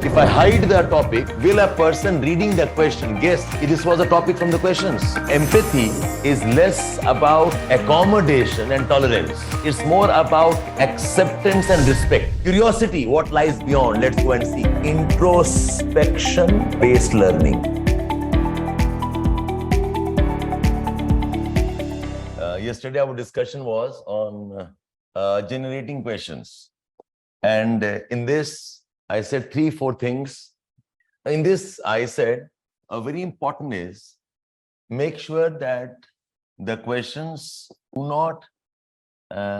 If I hide the topic, will a person reading the question guess this was a topic from the questions? Empathy is less about accommodation and tolerance. It's more about acceptance and respect. Curiosity, what lies beyond? Let's go and see. Introspection-based learning. Yesterday, our discussion was on generating questions. And in this, I said 3-4 things. In this, I said a very important is make sure that the questions do not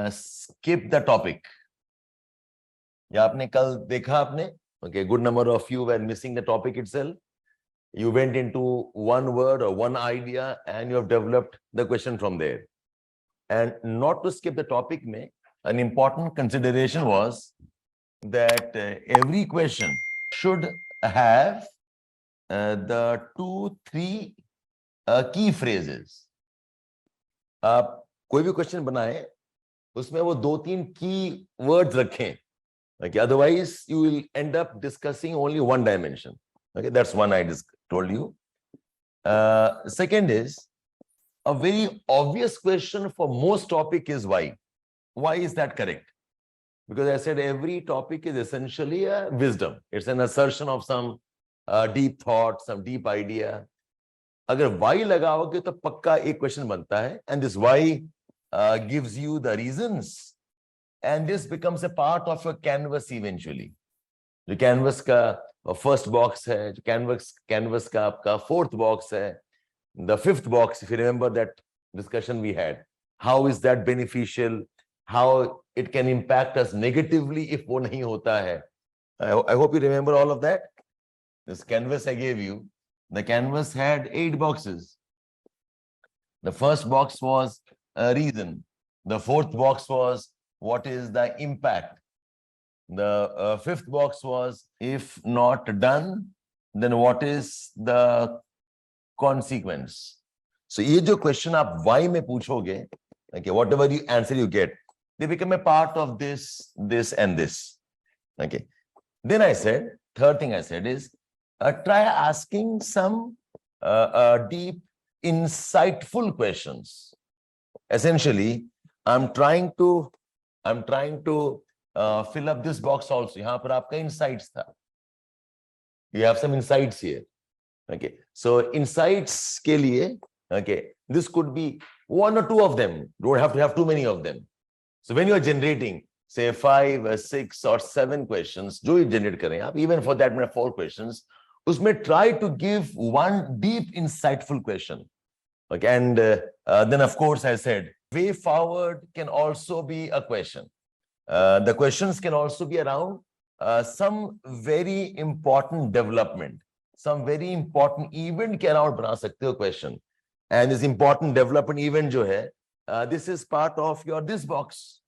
skip the topic. या आपने कल देखा आपने? Okay, good number of you were missing the topic itself. You went into one word or one idea and you have developed the question from there. And not to skip the topic, an important consideration was that every question should have the 2-3 key phrases. आप कोई भी question बनाए उसमें वो 2-3 key words रखें. Okay, otherwise you will end up discussing only one dimension. Okay, that's one I just told you. Second is a very obvious question for most topic is why. Why is that correct? Because I said every topic is essentially a wisdom. It's an assertion of some deep thought, some deep idea. अगर why लगाओगे तो पक्का एक question बनता है, and this why gives you the reasons, and this becomes a part of your canvas eventually. जो canvas का first box है, जो canvas का आपका fourth box है, the fifth box, if you remember that discussion we had, how is that beneficial? How it can impact us negatively if वो नहीं होता है. I hope you remember all of that. This canvas I gave you, the canvas had 8 boxes. The first box was a reason. The fourth box was what is the impact. The fifth box was if not done, then what is the consequence. So ये जो question आप why में पूछोगे, okay, whatever you answer you get, they become a part of this, and this. Okay. Then I said, third thing I said is, try asking some deep, insightful questions. Essentially, I'm trying to fill up this box also. यहाँ पर आपका insights था. You have some insights here. Okay. So insights के लिए, okay, this could be 1 or 2 of them. Don't have to have too many of them. So when you are generating, say 5 or 6 or 7 questions, जो you generate करें आप, even for that matter 4 questions, उसमें try to give one deep, insightful question. Okay, and then of course I said, way forward can also be a question. The questions can also be around some very important development, some very important event के around बना सकते हो question. And this important development event जो है, this is part of your this box.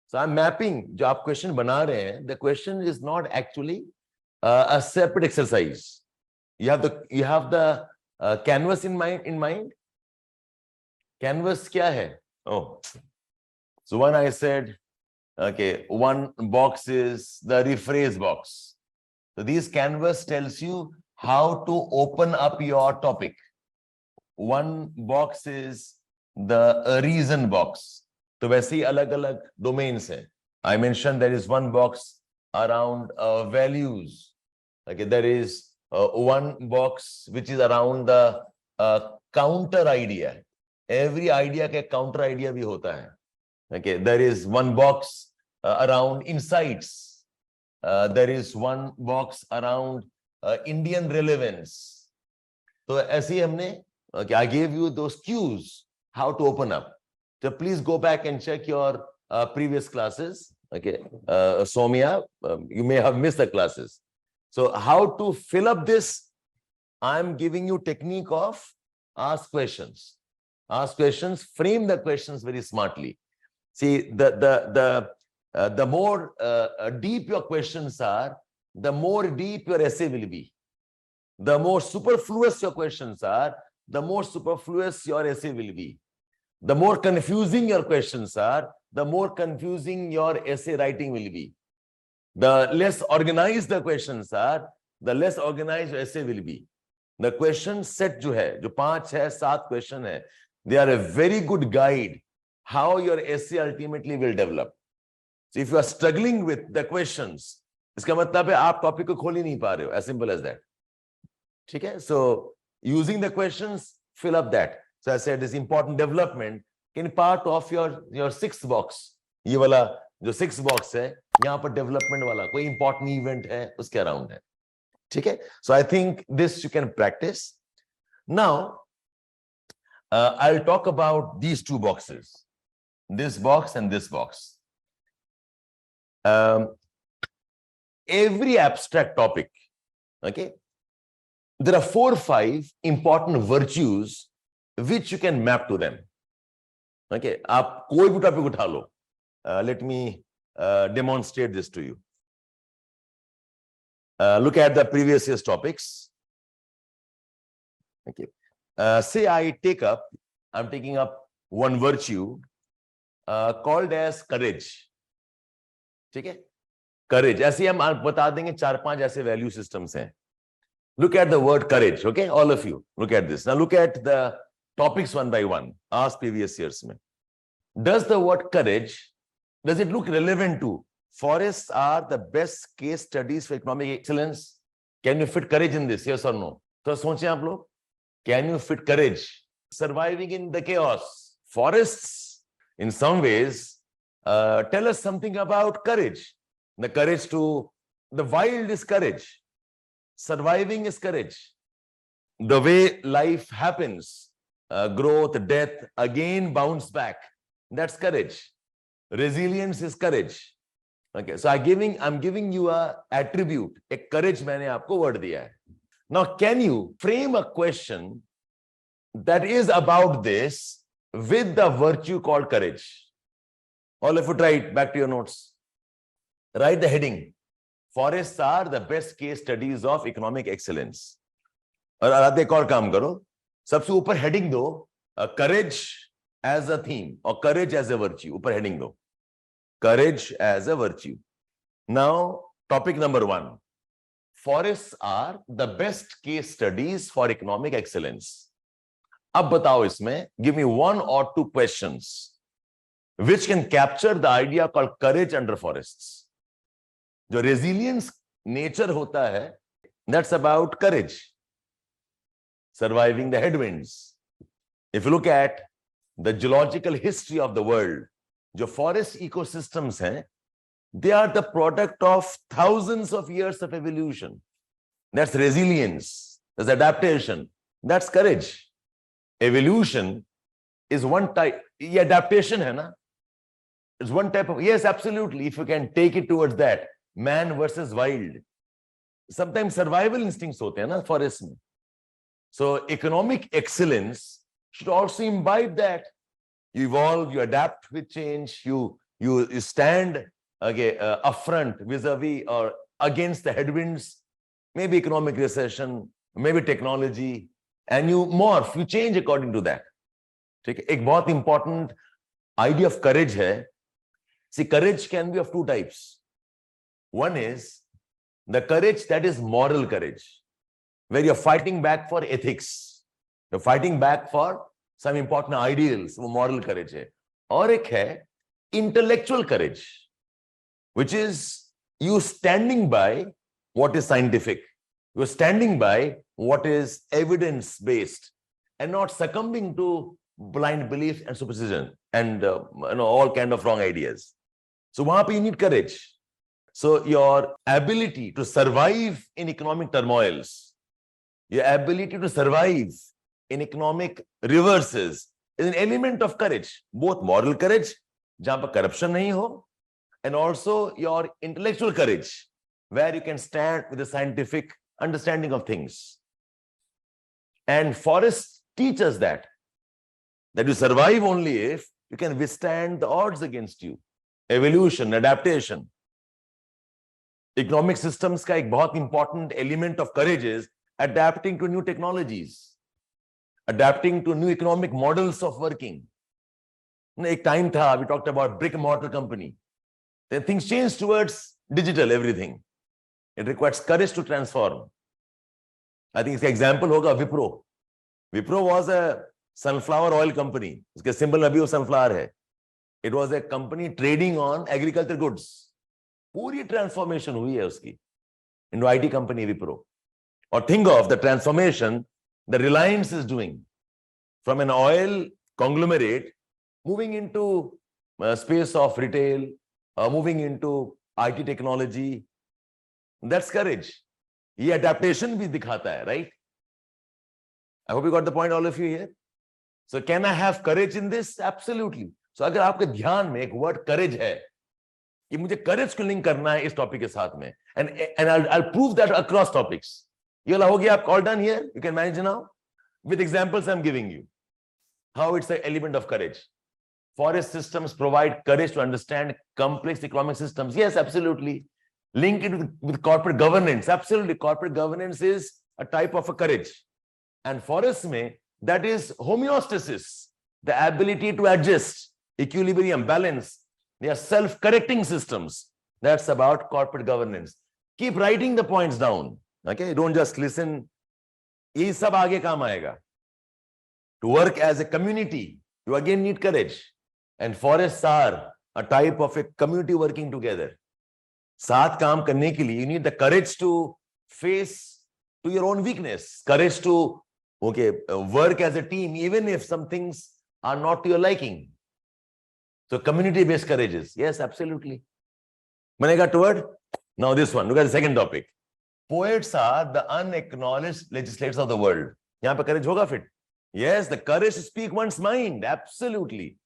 So I'm mapping जो आप question बना रहे हैं, the question is not actually a separate exercise. You have the canvas in mind. Canvas क्या है? Oh, so when I said, okay, one box is the rephrase box. So this canvas tells you how to open up your topic. One box is the reason box. तो वैसे ही अलग-अलग domains हैं. I mentioned there is one box around values. Okay, there is one box which is around the counter idea. Every idea के counter idea भी होता है. Okay, there is one box around insights. There is one box around Indian relevance. तो ऐसे ही हमने, okay, I gave you those cues how to open up. So please go back and check your previous classes. Okay, Somia, you may have missed the classes. So how to fill up this? I'm giving you technique of ask questions. Ask questions, frame the questions very smartly. See, the more deep your questions are, the more deep your essay will be. The more superfluous your questions are, the more superfluous your essay will be. The more confusing your questions are, the more confusing your essay writing will be. The less organized the questions are, the less organized your essay will be. The question set जो है, जो 5, 6, 7 question है, they are a very good guide how your essay ultimately will develop. So if you are struggling with the questions, इसका मतलब है आप topic को खोल ही नहीं पा रहे हो, as simple as that. ठीक है? So using the questions, fill up that. So I said this important development can part of your 6th box. ये वाला जो 6th box है, यहाँ पर development वाला कोई important event है, उसके around है. ठीक है? So I think this you can practice. Now, I'll talk about these 2 boxes. This box and this box. Every abstract topic, okay, there are 4 or 5 important virtues which you can map to them. Okay, आप कोई भी topic उठा लो. Let me demonstrate this to you. Look at the previous year's topics. Okay, say I'm taking up one virtue called as courage. ठीक है? Courage. ऐसे हम बता देंगे 4-5 ऐसे value systems हैं. Look at the word courage. Okay, all of you look at this. Now look at the topics one by one. Ask previous years में. Does the word courage, does it look relevant to forests are the best case studies for economic excellence? Can you fit courage in this? Yes or no? तो सोचें आप लोग. Can you fit courage? Surviving in the chaos. Forests, in some ways, tell us something about courage. The courage to, the wild is courage. Surviving is courage. The way life happens, growth, death, again bounce back. That's courage. Resilience is courage. Okay, so I'm giving you a attribute. A courage मैंने आपको word दिया है. Now, can you frame a question that is about this with the virtue called courage? All of you try it. Back to your notes. Write the heading. Forests are the best case studies of economic excellence. और आराध्य एक और काम करो. सबसे ऊपर heading दो. Courage as a theme or courage as a virtue. ऊपर heading दो. Courage as a virtue. Now, topic number 1. Forests are the best case studies for economic excellence. अब बताओ इसमें, give me 1 or 2 questions which can capture the idea called courage under forests. जो resilience nature होता है, that's about courage. Surviving the headwinds. If you look at the geological history of the world, जो forest ecosystems हैं, they are the product of thousands of years of evolution. That's resilience. That's adaptation. That's courage. Evolution is one type. ये adaptation है ना? It's one type of, yes, absolutely. If you can take it towards that, man versus wild. Sometimes survival instincts होते हैं ना forest में. So economic excellence should also imbibe that. You evolve, you adapt with change, you stand upfront vis-a-vis or against the headwinds, maybe economic recession, maybe technology, and you morph, you change according to that. ठीक है? एक बहुत important idea of courage है. See, courage can be of 2 types. One is the courage that is moral courage, where you're fighting back for ethics. You're fighting back for some important ideals, वो moral courage है. और एक है intellectual courage, which is you standing by what is scientific. You're standing by what is evidence-based and not succumbing to blind belief and superstition and all kind of wrong ideas. So वहाँ पे you need courage. So your ability to survive in economic turmoils, your ability to survive in economic reverses is an element of courage, both moral courage, जहाँ पर corruption नहीं हो, and also your intellectual courage, where you can stand with a scientific understanding of things. And forests teach us that you survive only if you can withstand the odds against you. Evolution, adaptation. Economic systems का एक बहुत important element of courage is adapting to new technologies, adapting to new economic models of working. एक time था, we talked about brick and mortar company. Then things changed towards digital everything. It requires courage to transform. I think its example hoga Wipro. Wipro was a sunflower oil company. Uske symbol abhi wo sunflower hai. It was a company trading on agriculture goods. Puri transformation hui hai uski into IT company Wipro. Or think of the transformation the Reliance is doing from an oil conglomerate moving into space of retail, moving into IT technology. That's courage. ये adaptation भी दिखाता है, right? I hope you got the point, all of you here. So can I have courage in this? Absolutely. So अगर आपके ध्यान में एक word courage है कि मुझे courage को link करना है इस topic के साथ में, and I'll prove that across topics. ये वाला हो गया, आप all done here? You can manage now with examples I'm giving you how it's an element of courage. Forest systems provide courage to understand complex economic systems. Yes, absolutely. Link it with corporate governance. Absolutely. Corporate governance is a type of a courage. And forests mein, that is homeostasis, the ability to adjust, equilibrium, balance. They are self-correcting systems. That's about corporate governance. Keep writing the points down. Okay, don't just listen. Ye sab aage kaam aayega. To work as a community, you again need courage. And forests are a type of a community working together. साथ काम करने के लिए you need the courage to face to your own weakness, courage to work as a team even if some things are not to your liking. So community based courages, yes, absolutely. Manega toward now this one. Look at the second topic. Poets are the unacknowledged legislators of the world. यहाँ पे courage होगा fit. Yes, the courage to speak one's mind, absolutely.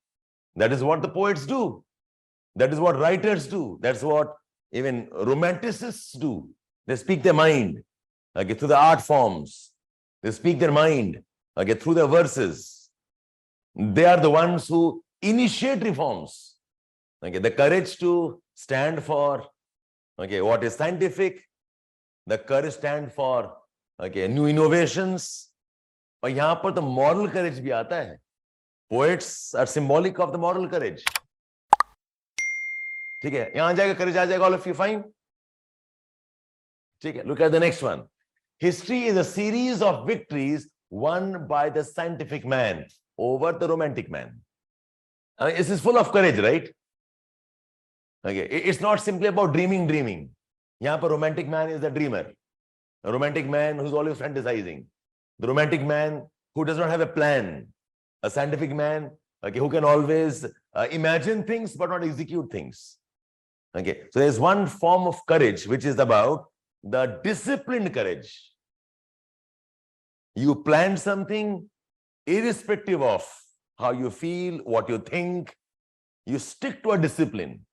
That is what the poets do. That is what writers do. That's what even romanticists do. They speak their mind through the art forms. They speak their mind through their verses. They are the ones who initiate reforms. The courage to stand for what is scientific. The courage stand for new innovations. और यहाँ पर तो moral courage भी आता है. Poets are symbolic of the moral courage. ठीक है, यहां जाएगा courage आ जाएगा, all of you fine? ठीक है, look at the next one. History is a series of victories won by the scientific man over the romantic man. This is full of courage, right? Okay, it's not simply about dreaming. यहाँ पर romantic man is the dreamer. A romantic man who's always fantasizing. The romantic man who does not have a plan. A scientific man who can always imagine things but not execute things. Okay, so there's one form of courage which is about the disciplined courage. You plan something irrespective of how you feel, what you think. You stick to a discipline.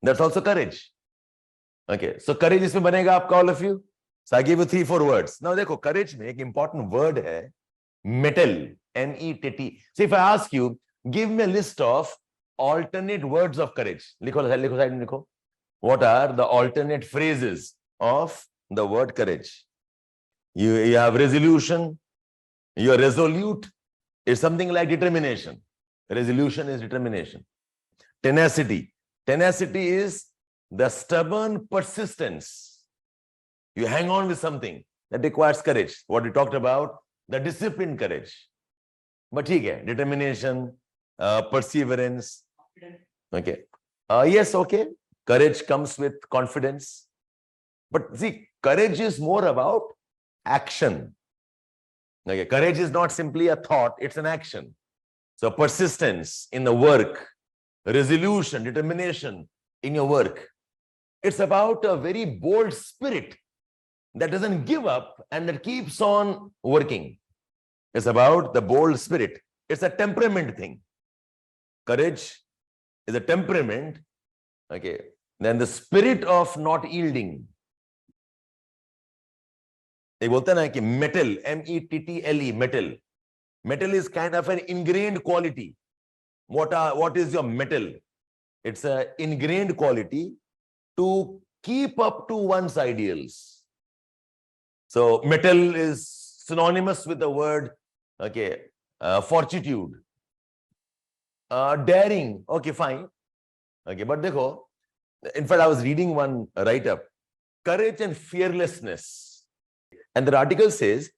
That's also courage. Okay, so courage isme banega aapka, all of you. So I gave you 3-4 words. Now dekho, courage mein ek important word hai metal, M-E-T-T. So if I ask you, give me a list of alternate words of courage. Likho. What are the alternate phrases of the word courage? You have resolution. You are resolute. It's something like determination. Resolution is determination. Tenacity. Tenacity is the stubborn persistence. You hang on with something that requires courage. What we talked about, the disciplined courage. But determination, perseverance. Okay. Yes, okay. Courage comes with confidence. But see, courage is more about action. Okay. Courage is not simply a thought, it's an action. So persistence in the work, resolution, determination in your work. It's about a very bold spirit that doesn't give up and that keeps on working. It's about the bold spirit. It's a temperament thing. Courage is a temperament. Okay. Then the spirit of not yielding. They बोलते ना कि metal, M-E-T-T-L-E, metal. Metal is kind of an ingrained quality. What is your metal? It's an ingrained quality to keep up to one's ideals. So metal is synonymous with the word fortitude. Daring, okay, fine. Okay, but देखो, In fact, I was reading one write-up, courage and fearlessness. And the article says,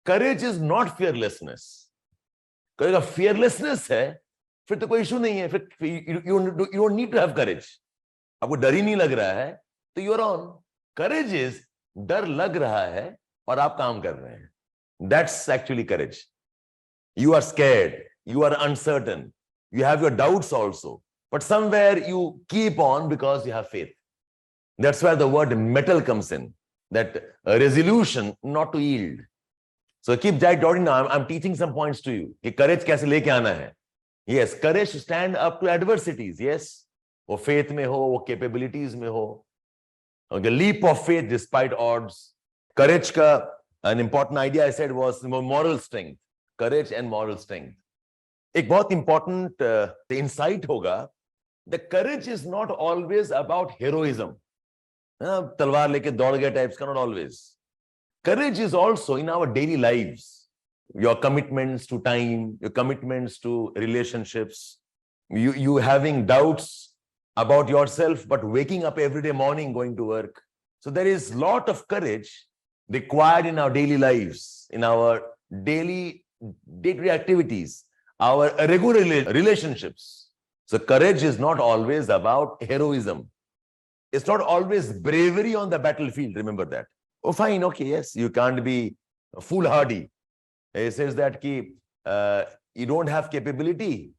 courage is not fearlessness. Because if fearlessness है, फिर तो कोई issue नहीं है. फिर you don't need to have courage. आपको डर ही नहीं लग रहा है, तो you're on. Courage is डर लग रहा है और आप काम कर रहे हैं. That's actually courage. You are scared. You are uncertain. You have your doubts also. But somewhere you keep on because you have faith. That's where the word metal comes in. That resolution not to yield. So keep jotting now. I'm teaching some points to you. कि courage कैसे लेके आना है. Yes, courage to stand up to adversities. Yes. वो faith में हो, वो capabilities में हो. The leap of faith despite odds. Courage का an important idea I said was moral strength. Courage and moral strength. एक बहुत important insight होगा. The courage is not always about heroism. तलवार लेके दौड़ गए types का, not always. Courage is also in our daily lives. Your commitments to time, your commitments to relationships, you having doubts about yourself, but waking up every day morning going to work. So there is a lot of courage required in our daily lives, in our daily day-to-day activities, our regular relationships. So courage is not always about heroism. It's not always bravery on the battlefield. Remember that. Oh, fine. Okay. Yes. You can't be foolhardy. It says that you don't have capability.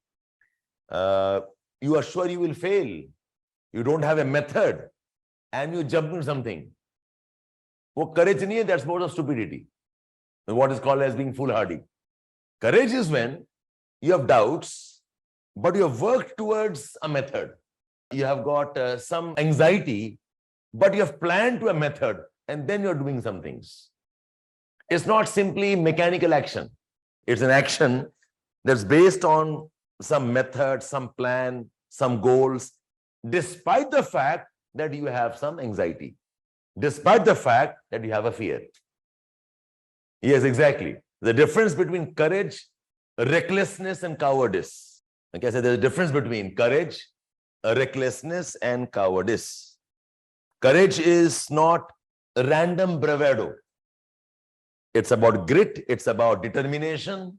You are sure you will fail. You don't have a method and you jump into something. Wo courage nahi hai, that's more of stupidity. What is called as being foolhardy. Courage is when you have doubts, but you have worked towards a method. You have got some anxiety, but you have planned to a method and then you're doing some things. It's not simply mechanical action. It's an action that's based on some method, some plan, some goals, despite the fact that you have some anxiety, despite the fact that you have a fear. Yes, exactly. The difference between courage, recklessness, and cowardice. Like I said, there's a difference between courage, recklessness, and cowardice. Courage is not random bravado. It's about grit. It's about determination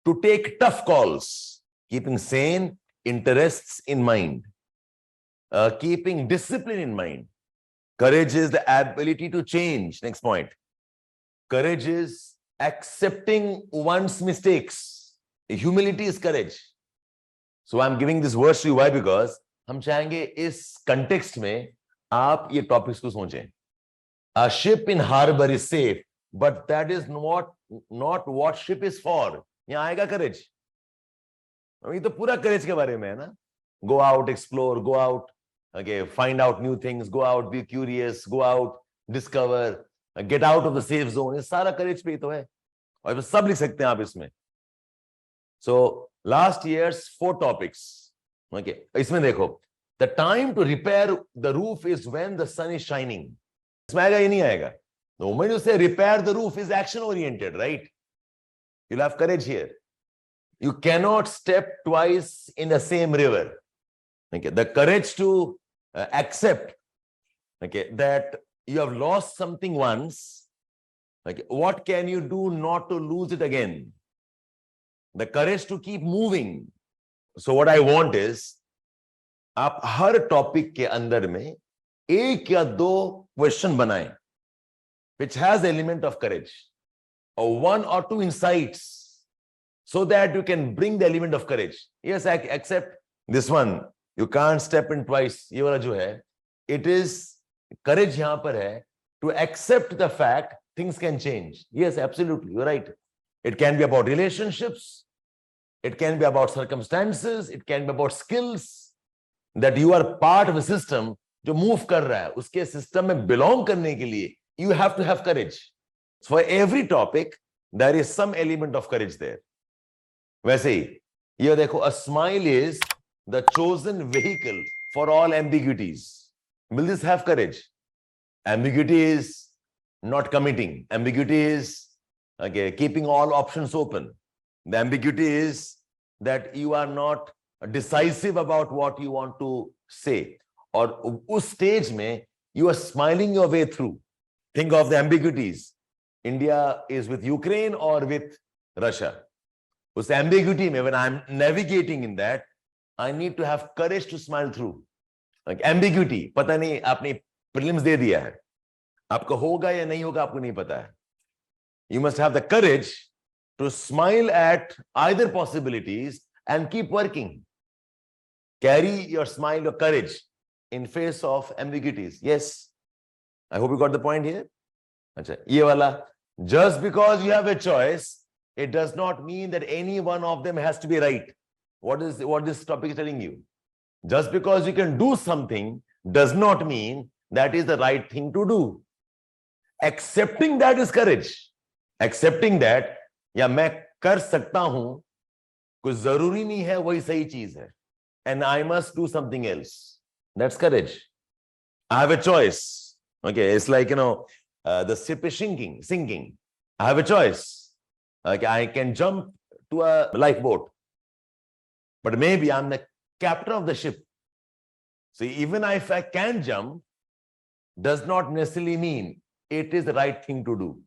to take tough calls, keeping sane interests in mind, keeping discipline in mind. Courage is the ability to change. Next point. Courage is accepting one's mistakes. Humility is courage. So I'm giving this verse to you. Why? Because हम चाहेंगे इस context में आप ये topics को सोचें. A ship in harbor is safe, but that is not what ship is for. यहाँ आएगा courage. ये तो पूरा courage के बारे में है ना. Go out, explore, go out, okay, find out new things, go out, be curious, go out, discover, get out of the safe zone. ये सारा courage पे ही तो है. और सब लिख सकते हैं आप इसमें. So last year's 4 topics. Okay, इसमें देखो. The time to repair the roof is when the sun is shining. इसमें आएगा ये नहीं आएगा. The moment you say repair the roof is action oriented, right? You'll have courage here. You cannot step twice in the same river. Okay, the courage to accept, okay, that you have lost something once. Okay, what can you do not to lose it again? The courage to keep moving. So what I want is, आप हर topic के अंदर में एक या 2 question बनाएं which has the element of courage, or 1 or 2 insights, so that you can bring the element of courage. Yes, I accept this one. You can't step in twice. ये वाला जो है, it is courage यहाँ पर है to accept the fact things can change. Yes, absolutely, you're right. It can be about relationships. It can be about circumstances. It can be about skills. That you are part of a system जो move कर रहा है, उसके system में belong करने के लिए you have to have courage. For every topic there is some element of courage there. वैसे ही ये देखो, a smile is the chosen vehicle for all ambiguities. Will this have courage? Ambiguity is not committing. Ambiguity is, okay, keeping all options open. The ambiguity is that you are not decisive about what you want to say. और उस stage में you are smiling your way through. Think of the ambiguities. India is with Ukraine or with Russia. उस ambiguity में, when I'm navigating in that, I need to have courage to smile through. Like ambiguity, पता नहीं आपने prelims दे दिया है, आपको होगा या नहीं होगा आपको नहीं पता है. You must have the courage to smile at either possibilities and keep working. Carry your smile, your courage in face of ambiguities. Yes, I hope you got the point here. अच्छा, ये वाला, just because you have a choice, it does not mean that any one of them has to be right. What this topic is telling you? Just because you can do something does not mean that is the right thing to do. Accepting that is courage. Accepting that, या मैं कर सकता हूं, कुछ जरूरी नहीं है वही सही चीज है, and I must do something else. That's courage. I have a choice. Okay, it's like, the ship is sinking. I have a choice. Okay, I can jump to a lifeboat, but maybe I'm the captain of the ship. So even if I can jump, does not necessarily mean it is the right thing to do.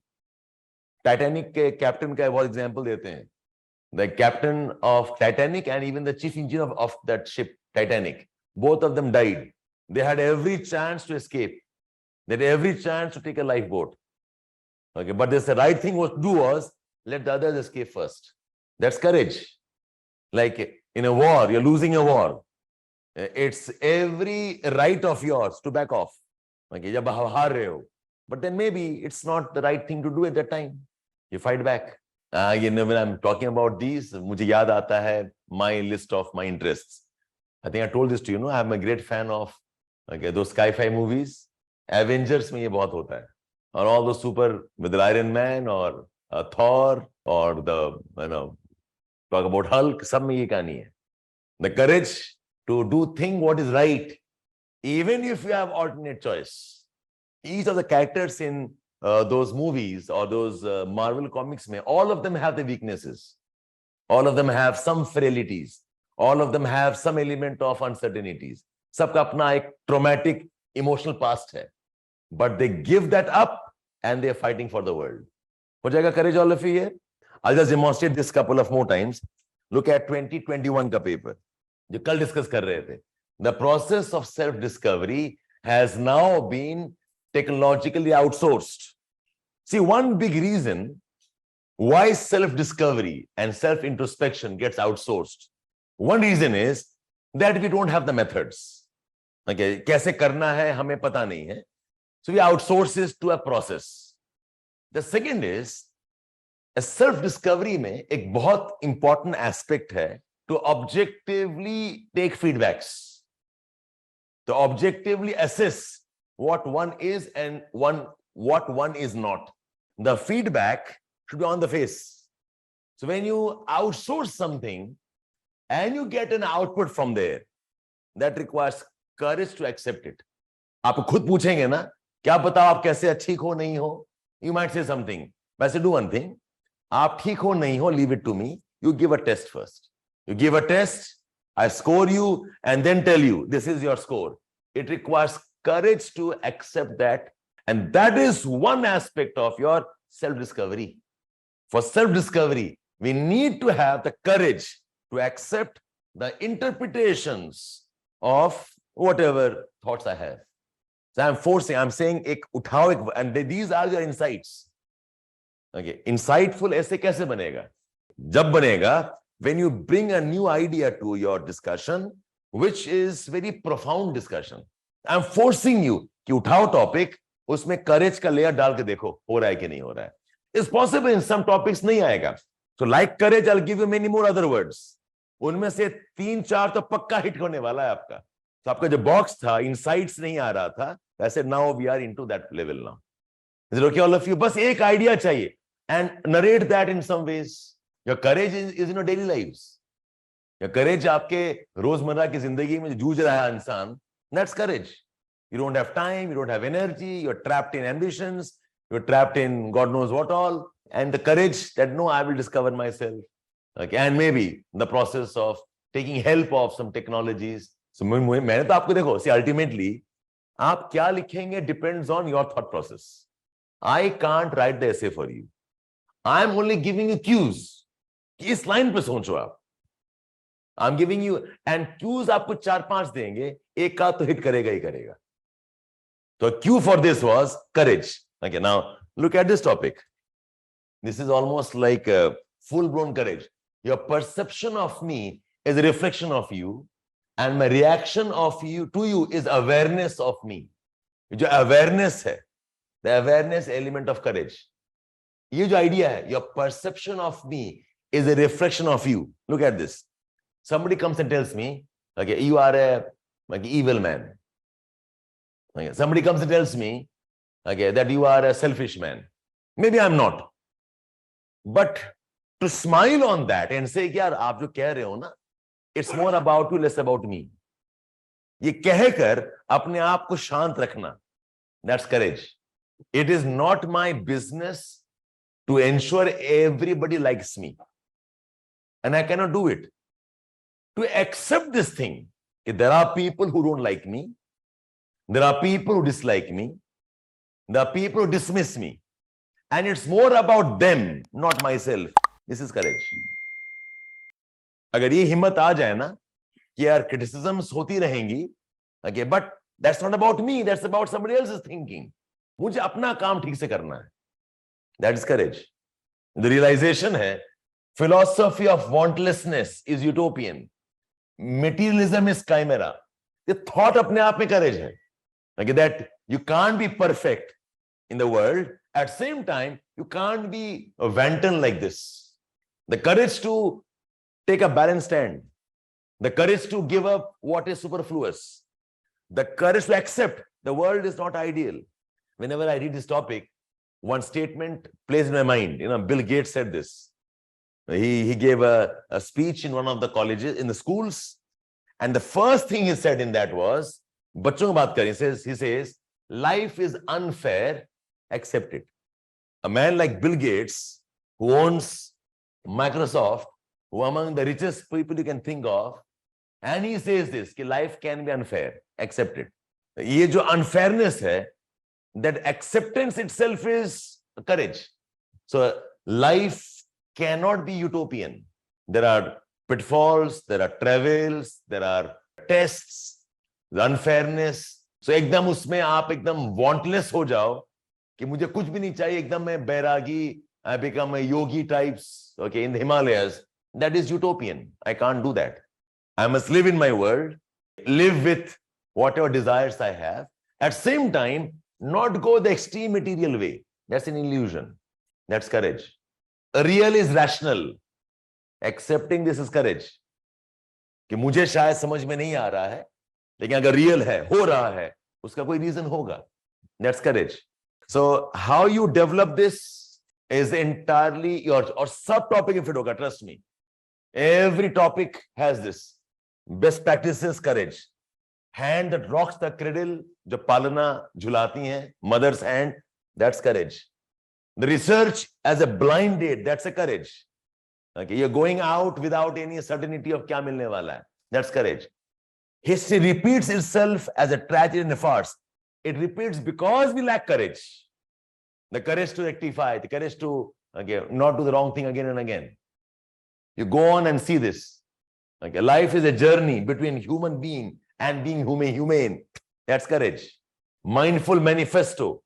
Titanic के captain का बहुत example देते हैं. The captain of Titanic and even the chief engineer of that ship, Titanic, both of them died. They had every chance to escape. They had every chance to take a lifeboat. Okay, but the right thing to do was let the others escape first. That's courage. Like in a war, you're losing a war. It's every right of yours to back off. Okay, जब हार रहे हो. But then maybe it's not the right thing to do at that time. You fight back. When I'm talking about these, मुझे याद आता है my list of my interests. I think I told this to you. I'm a great fan of those sci-fi movies. Avengers में ये बहुत होता है. Or all those super with the Iron Man or Thor or the talk about Hulk. सब में ये कहानी है. The courage to do what is right, even if you have alternate choice. Each of the characters in those movies or those Marvel comics, all of them have the weaknesses. All of them have some frailties. All of them have some element of uncertainties. सबका अपना एक traumatic emotional past है. But they give that up and they are fighting for the world. हो जाएगा courage all of you here? I'll just demonstrate this couple of more times. Look at 2021 का paper, जो कल discuss कर रहे थे. The process of self-discovery has now been technologically outsourced. See, one big reason why self-discovery and self-introspection gets outsourced, one reason is that we don't have the methods. Okay, कैसे करना है हमें पता नहीं है. So we outsource this to a process. The second is, a self-discovery में एक बहुत important aspect है to objectively take feedbacks, to objectively assess what one is and what one is not. The feedback should be on the face. So when you outsource something and you get an output from there, that requires courage to accept it. आप खुद पूछेंगे ना, क्या बताओ आप कैसे ठीक हो नहीं हो? You might say something. वैसे do one thing. आप ठीक हो नहीं हो, leave it to me. You give a test first. You give a test, I score you and then tell you this is your score. It requires courage to accept that, and that is one aspect of your self-discovery. For self-discovery, we need to have the courage to accept the interpretations of whatever thoughts I have. So I'm saying ek uthao, and these are your insights. Okay, insightful ऐसे कैसे बनेगा? जब बनेगा when you bring a new idea to your discussion, which is very profound discussion. I'm forcing you कि उठाओ topic, उसमें courage का layer डाल के देखो हो रहा है कि नहीं हो रहा है. It's possible in some topics नहीं आएगा. So like courage, I'll give you many more other words. उनमें से 3-4 तो पक्का हिट होने वाला है आपका. तो आपका जो बॉक्स था, insights नहीं आ रहा था, वैसे now we are into that level now. Is it okay all of you? बस एक idea चाहिए and narrate that in some ways. Your courage is in your daily lives. Your courage आपके रोजमर्रा की जिंदगी में जूझ रहा है इंसान, that's courage. You don't have time, you don't have energy, you're trapped in ambitions, you're trapped in God knows what all, and the courage that no, I will discover myself. Okay, and maybe the process of taking help of some technologies. So मैंने तो आपको देखो, see ultimately आप क्या लिखेंगे depends on your thought process. I can't write the essay for you. I am only giving you cues. इस line पे सोचो आप. I'm giving you and cues आपको 4-5 देंगे, एक का तो hit करेगा ही करेगा. So a cue for this was courage. Okay, now look at this topic. This is almost like a full-blown courage. Your perception of me is a reflection of you, and my reaction of you to you is awareness of me. जो awareness है, the awareness element of courage. ये जो idea है, your perception of me is a reflection of you. Look at this. Somebody comes and tells me, okay, you are a like evil man. Okay, somebody comes and tells me, okay, that you are a selfish man. Maybe I'm not. But to smile on that and say, यार आप जो कह रहे हो ना, it's more about you, less about me. ये कहकर अपने आप को शांत रखना, that's courage. It is not my business to ensure everybody likes me, and I cannot do it. To accept this thing, there are people who don't like me, there are people who dislike me, there are people who dismiss me, and it's more about them, not myself. This is courage. अगर ये हिम्मत आ जाए ना कि यार criticisms होती रहेंगी, okay, but that's not about me, that's about somebody else's thinking. मुझे अपना काम ठीक से करना है. That is courage. The realization है, philosophy of wantlessness is utopian. Materialism is chimera. The thought अपने आप में courage है. Okay, that you can't be perfect in the world. At the same time, you can't be a wanton like this. The courage to take a balanced stand. The courage to give up what is superfluous. The courage to accept the world is not ideal. Whenever I read this topic, one statement plays in my mind. Bill Gates said this. He gave a speech in one of the colleges, in the schools. And the first thing he said in that was, बच्चों की बात करें, he says, life is unfair, accept it. A man like Bill Gates, who owns Microsoft, who among the richest people you can think of, and he says this, कि life can be unfair, accept it. ये जो unfairness है, that acceptance itself is courage. So life cannot be utopian. There are pitfalls, there are travails, there are tests, the unfairness. So एकदम उसमें आप एकदम wantless हो जाओ कि मुझे कुछ भी नहीं चाहिए, एकदम मैं बैरागी, I become a yogi types, okay, in the Himalayas. That is utopian. I can't do that. I must live in my world, live with whatever desires I have. At the same time, not go the extreme material way. That's an illusion. That's courage. Real is rational. Accepting this is courage. कि मुझे शायद समझ में नहीं आ रहा है, लेकिन अगर real है, हो रहा है, उसका कोई reason होगा. That's courage. So how you develop this is entirely yours. Or subtopic if it होगा, trust me. Every topic has this. Best practices, courage. Hand that rocks the cradle, जो पालना झुलाती हैं, mother's hand, that's courage. The research as a blind date, that's a courage. Okay, you're going out without any certainty of क्या मिलने वाला है. That's courage. History repeats itself as a tragedy and a farce. It repeats because we lack courage. The courage to rectify, the courage to not do the wrong thing again and again. You go on and see this. Okay, life is a journey between human being and being humane. That's courage. Mindful manifesto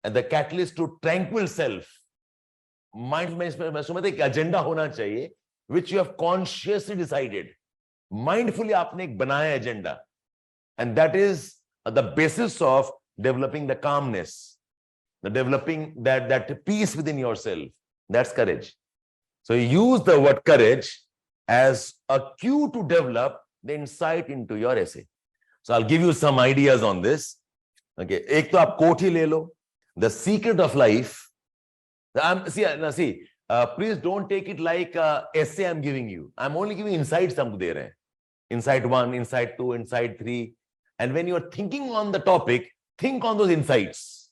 and the catalyst to tranquil self. Mindful manifesto में एक agenda होना चाहिए which you have consciously decided. Mindfully आपने एक बनाया agenda, and that is the basis of developing the calmness, the developing that peace within yourself. That's courage. So use the word courage as a cue to develop the insight into your essay. So I'll give you some ideas on this. Okay, एक तो आप coat ही ले लो. The secret of life. Please don't take it like essay I'm giving you. I'm only giving insights हमको दे रहे हैं. Insight 1, insight 2, insight 3. And when you're thinking on the topic, think on those insights.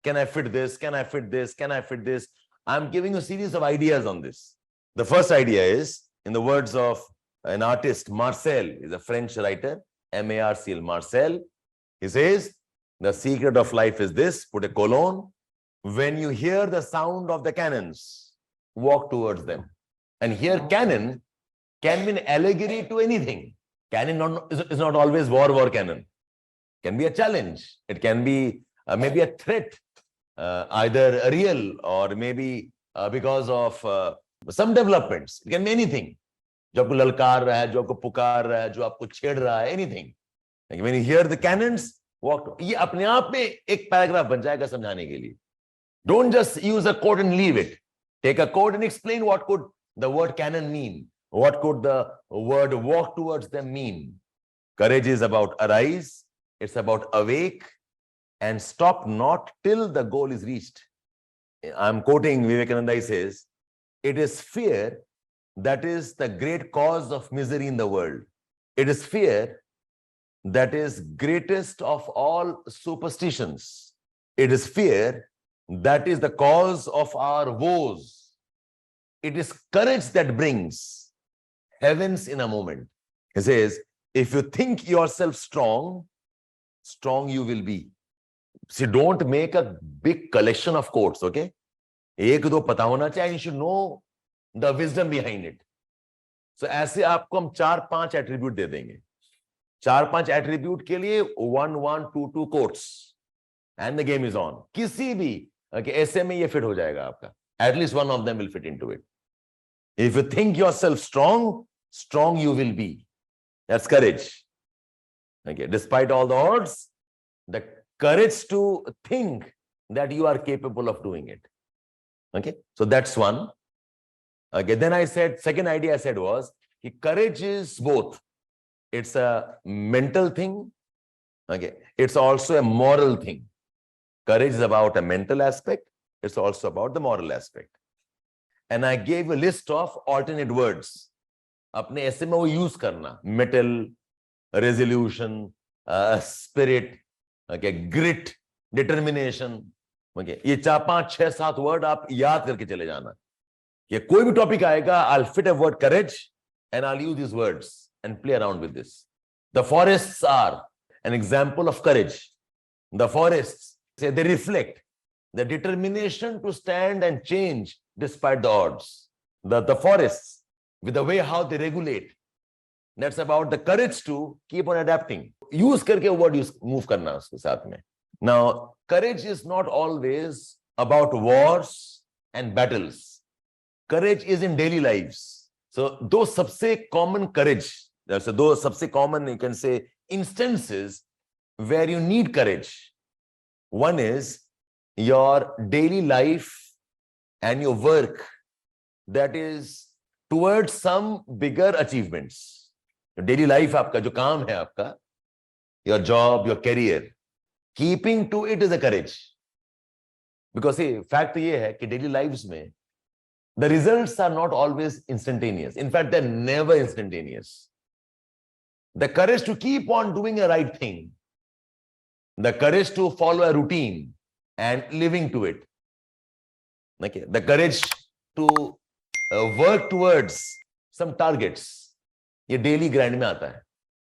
Can I fit this? Can I fit this? Can I fit this? I'm giving you a series of ideas on this. The first idea is, in the words of an artist, Marcel, is a French writer, M-A-R-C-L, Marcel. He says, the secret of life is this, put a colon. When you hear the sound of the cannons, walk towards them. And here cannon can be an allegory to anything. Cannon is not always war cannon. It can be a challenge. It can be maybe a threat, either real or maybe because of some developments. It can be anything. जो आपको ललकार रहा है, जो आपको पुकार रहा है, जो आपको छेड़ रहा है, anything. Like when you hear the cannons, walk. ये अपने आप में एक पैराग्राफ बन जाएगा समझाने के लिए. Don't just use a quote and leave it. Take a quote and explain what could the word cannon mean. What could the word walk towards them mean? Courage is about arise. It's about awake and stop not till the goal is reached. I'm quoting Vivekananda. He says, it is fear that is the great cause of misery in the world. It is fear that is greatest of all superstitions. It is fear that is the cause of our woes. It is courage that brings heavens in a moment. He says, if you think yourself strong, strong you will be. See, don't make a big collection of quotes, okay? एक दो पता होना चाहिए, you should know the wisdom behind it. So ऐसे आपको हम 4-5 attribute दे देंगे. 4-5 attribute के लिए 1-1-2-2 quotes. And the game is on. किसी भी ऐसे में ये fit हो जाएगा आपका. At least one of them will fit into it. If you think yourself strong, strong you will be. That's courage. Okay, despite all the odds, the courage to think that you are capable of doing it. Okay, so that's one. Okay, then I said, second idea I said was, courage is both. It's a mental thing. Okay, it's also a moral thing. Courage is about a mental aspect. It's also about the moral aspect. And I gave a list of alternate words. अपने ऐसे में वो use करना. Metal, resolution, spirit, okay, grit, determination. Okay, ये 4-5-6-7 word आप याद करके चले जाना. ये कोई भी टॉपिक आएगा, I'll fit a word courage and I'll use these words and play around with this. The forests are an example of courage. The forests, say, they reflect the determination to stand and change despite the odds. The forests, with the way how they regulate, that's about the courage to keep on adapting. Use करके word use move करना उसके साथ में. Now, courage is not always about wars and battles. Courage is in daily lives. So those सबसे common courage, that's those सबसे common, you can say, instances where you need courage. One is your daily life and your work that is towards some bigger achievements. Your daily life, आपका जो काम है आपका, your job, your career, keeping to it is a courage. Because see, fact ये है कि daily lives में the results are not always instantaneous. In fact, they're never instantaneous. The courage to keep on doing the right thing, the courage to follow a routine and living to it, okay, the courage to work towards some targets, ये daily grind में आता है.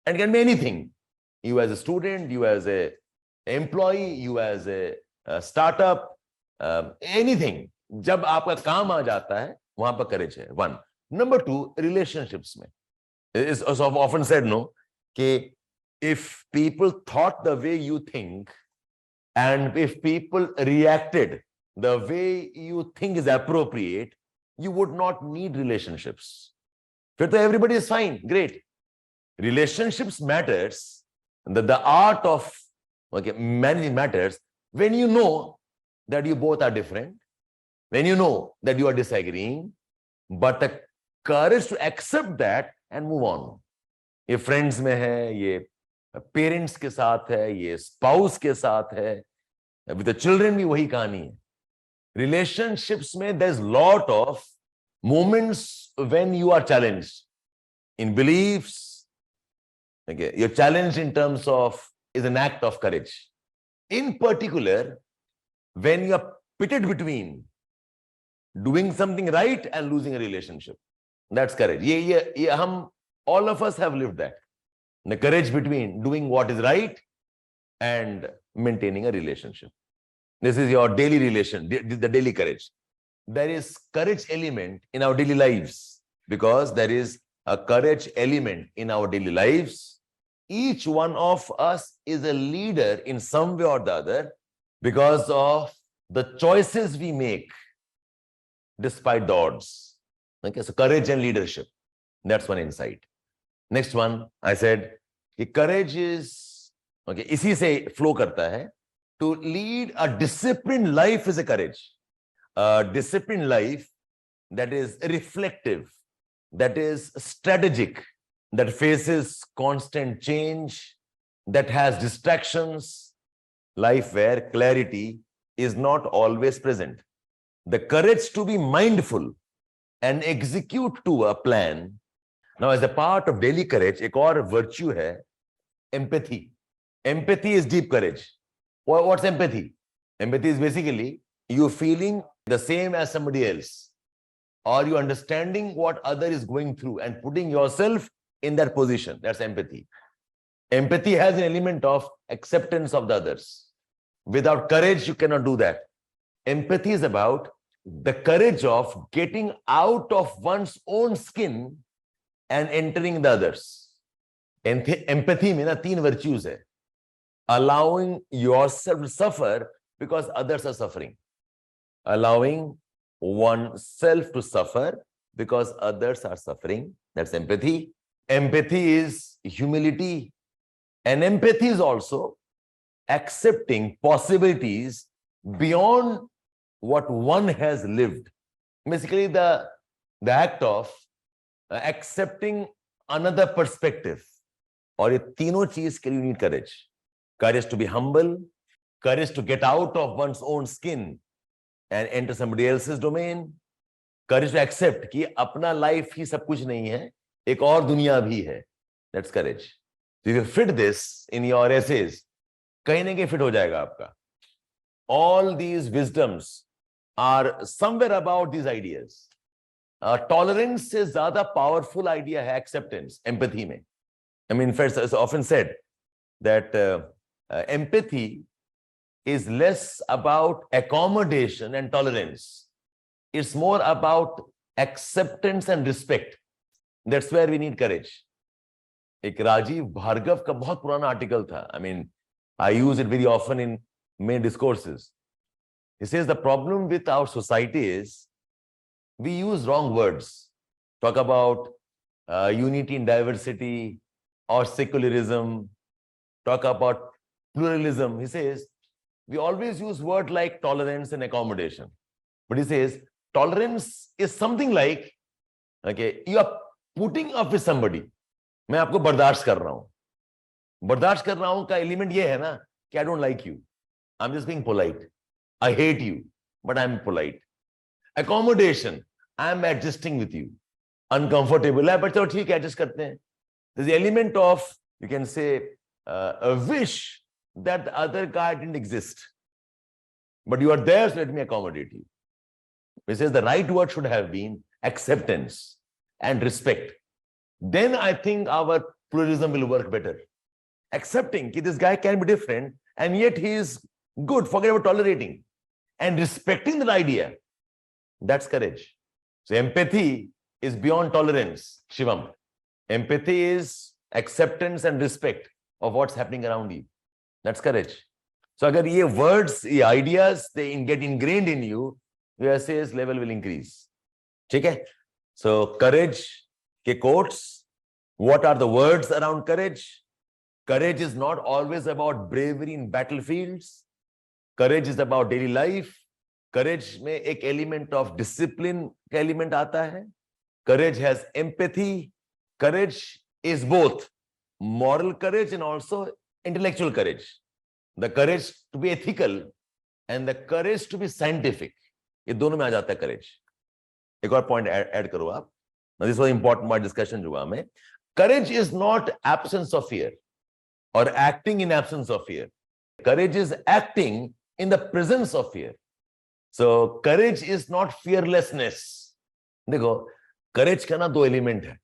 And it can be anything. You as a student, you as a employee, you as a startup, anything. जब आपका काम आ जाता है, वहां पर courage है. One. Number two, relationships में. It's often said, no, कि if people thought the way you think, and if people reacted the way you think is appropriate, you would not need relationships. फिर तो everybody is fine, great. Relationships matters, the art of managing matters when you know that you both are different, when you know that you are disagreeing, but the courage to accept that and move on. ये friends में है, ये parents के साथ है, ये spouse के साथ है, with the children भी वही कहानी है. Relationships में there's lot of moments when you are challenged in beliefs. Okay, you're challenged in terms of is an act of courage. In particular, when you are pitted between doing something right and losing a relationship, that's courage. ये हम All of us have lived that. The courage between doing what is right and maintaining a relationship. This is your daily relation, the daily courage. There is courage element in our daily lives, because there is a courage element in our daily lives. Each one of us is a leader in some way or the other because of the choices we make despite the odds. Okay, so courage and leadership. That's one insight. Next one, I said, courage is, okay, इसी से flow करता है. To lead a disciplined life is a courage. A disciplined life that is reflective, that is strategic, that faces constant change, that has distractions, life where clarity is not always present. The courage to be mindful and execute to a plan. Now, as a part of daily courage, एक और virtue है empathy. Empathy is deep courage. What's empathy? Empathy is basically you feeling the same as somebody else, or you understanding what other is going through and putting yourself in that position. That's empathy. Empathy has an element of acceptance of the others. Without courage, you cannot do that. Empathy is about the courage of getting out of one's own skin and entering the others. Empathy में ना 3 virtues है. Allowing yourself to suffer because others are suffering. Allowing oneself to suffer because others are suffering. That's empathy. Empathy is humility. And empathy is also accepting possibilities beyond what one has lived. Basically, the act of accepting another perspective. और ये तीनों चीज के लिए you need courage. Courage to be humble, courage to get out of one's own skin and enter somebody else's domain, courage to accept कि अपना life ही सब कुछ नहीं है, एक और दुनिया भी है. That's courage. So if you fit this in your essays, कहीं ना कहीं fit हो जाएगा आपका. All these wisdoms are somewhere about these ideas. Tolerance से ज़्यादा powerful idea है acceptance, empathy में. I mean, in fact, it's often said that empathy is less about accommodation and tolerance. It's more about acceptance and respect. That's where we need courage. एक राजीव भार्गव का बहुत पुराना article था. I mean, I use it very often in many discourses. He says the problem with our society is we use wrong words. Talk about unity in diversity or secularism. Talk about pluralism. He says we always use words like tolerance and accommodation. But he says tolerance is something like, okay, you are putting up with somebody. मैं आपको बर्दाश्त कर रहा हूं. बर्दाश्त कर रहा हूं का एलिमेंट ये है ना कि I don't like you. I'm just being polite. I hate you, but I'm polite. Accommodation, I'm adjusting with you. Uncomfortable है, but चलो ठीक है, adjust करते हैं. There's the element of, you can say, a wish that the other guy didn't exist. But you are there, so let me accommodate you. He says the right word should have been acceptance and respect. Then I think our pluralism will work better. Accepting that this guy can be different, and yet he is good, forget about tolerating. And respecting that idea, that's courage. So empathy is beyond tolerance, Shivam. Empathy is acceptance and respect of what's happening around you. That's courage. So agar ye words, ye ideas, they get ingrained in you, your essays level will increase. Okay? So courage ke quotes. What are the words around courage? Courage is not always about bravery in battlefields. Courage is about daily life. Courage में एक element of discipline का element आता है. Courage has empathy. Courage is both moral courage and also intellectual courage. The courage to be ethical and the courage to be scientific. ये दोनों में आ जाता है courage. एक और point add करो आप. Now this was important my discussion जो हुआ में. Courage is not absence of fear or acting in absence of fear. Courage is acting in the presence of fear. So courage is not fearlessness. देखो courage का ना 2 element है.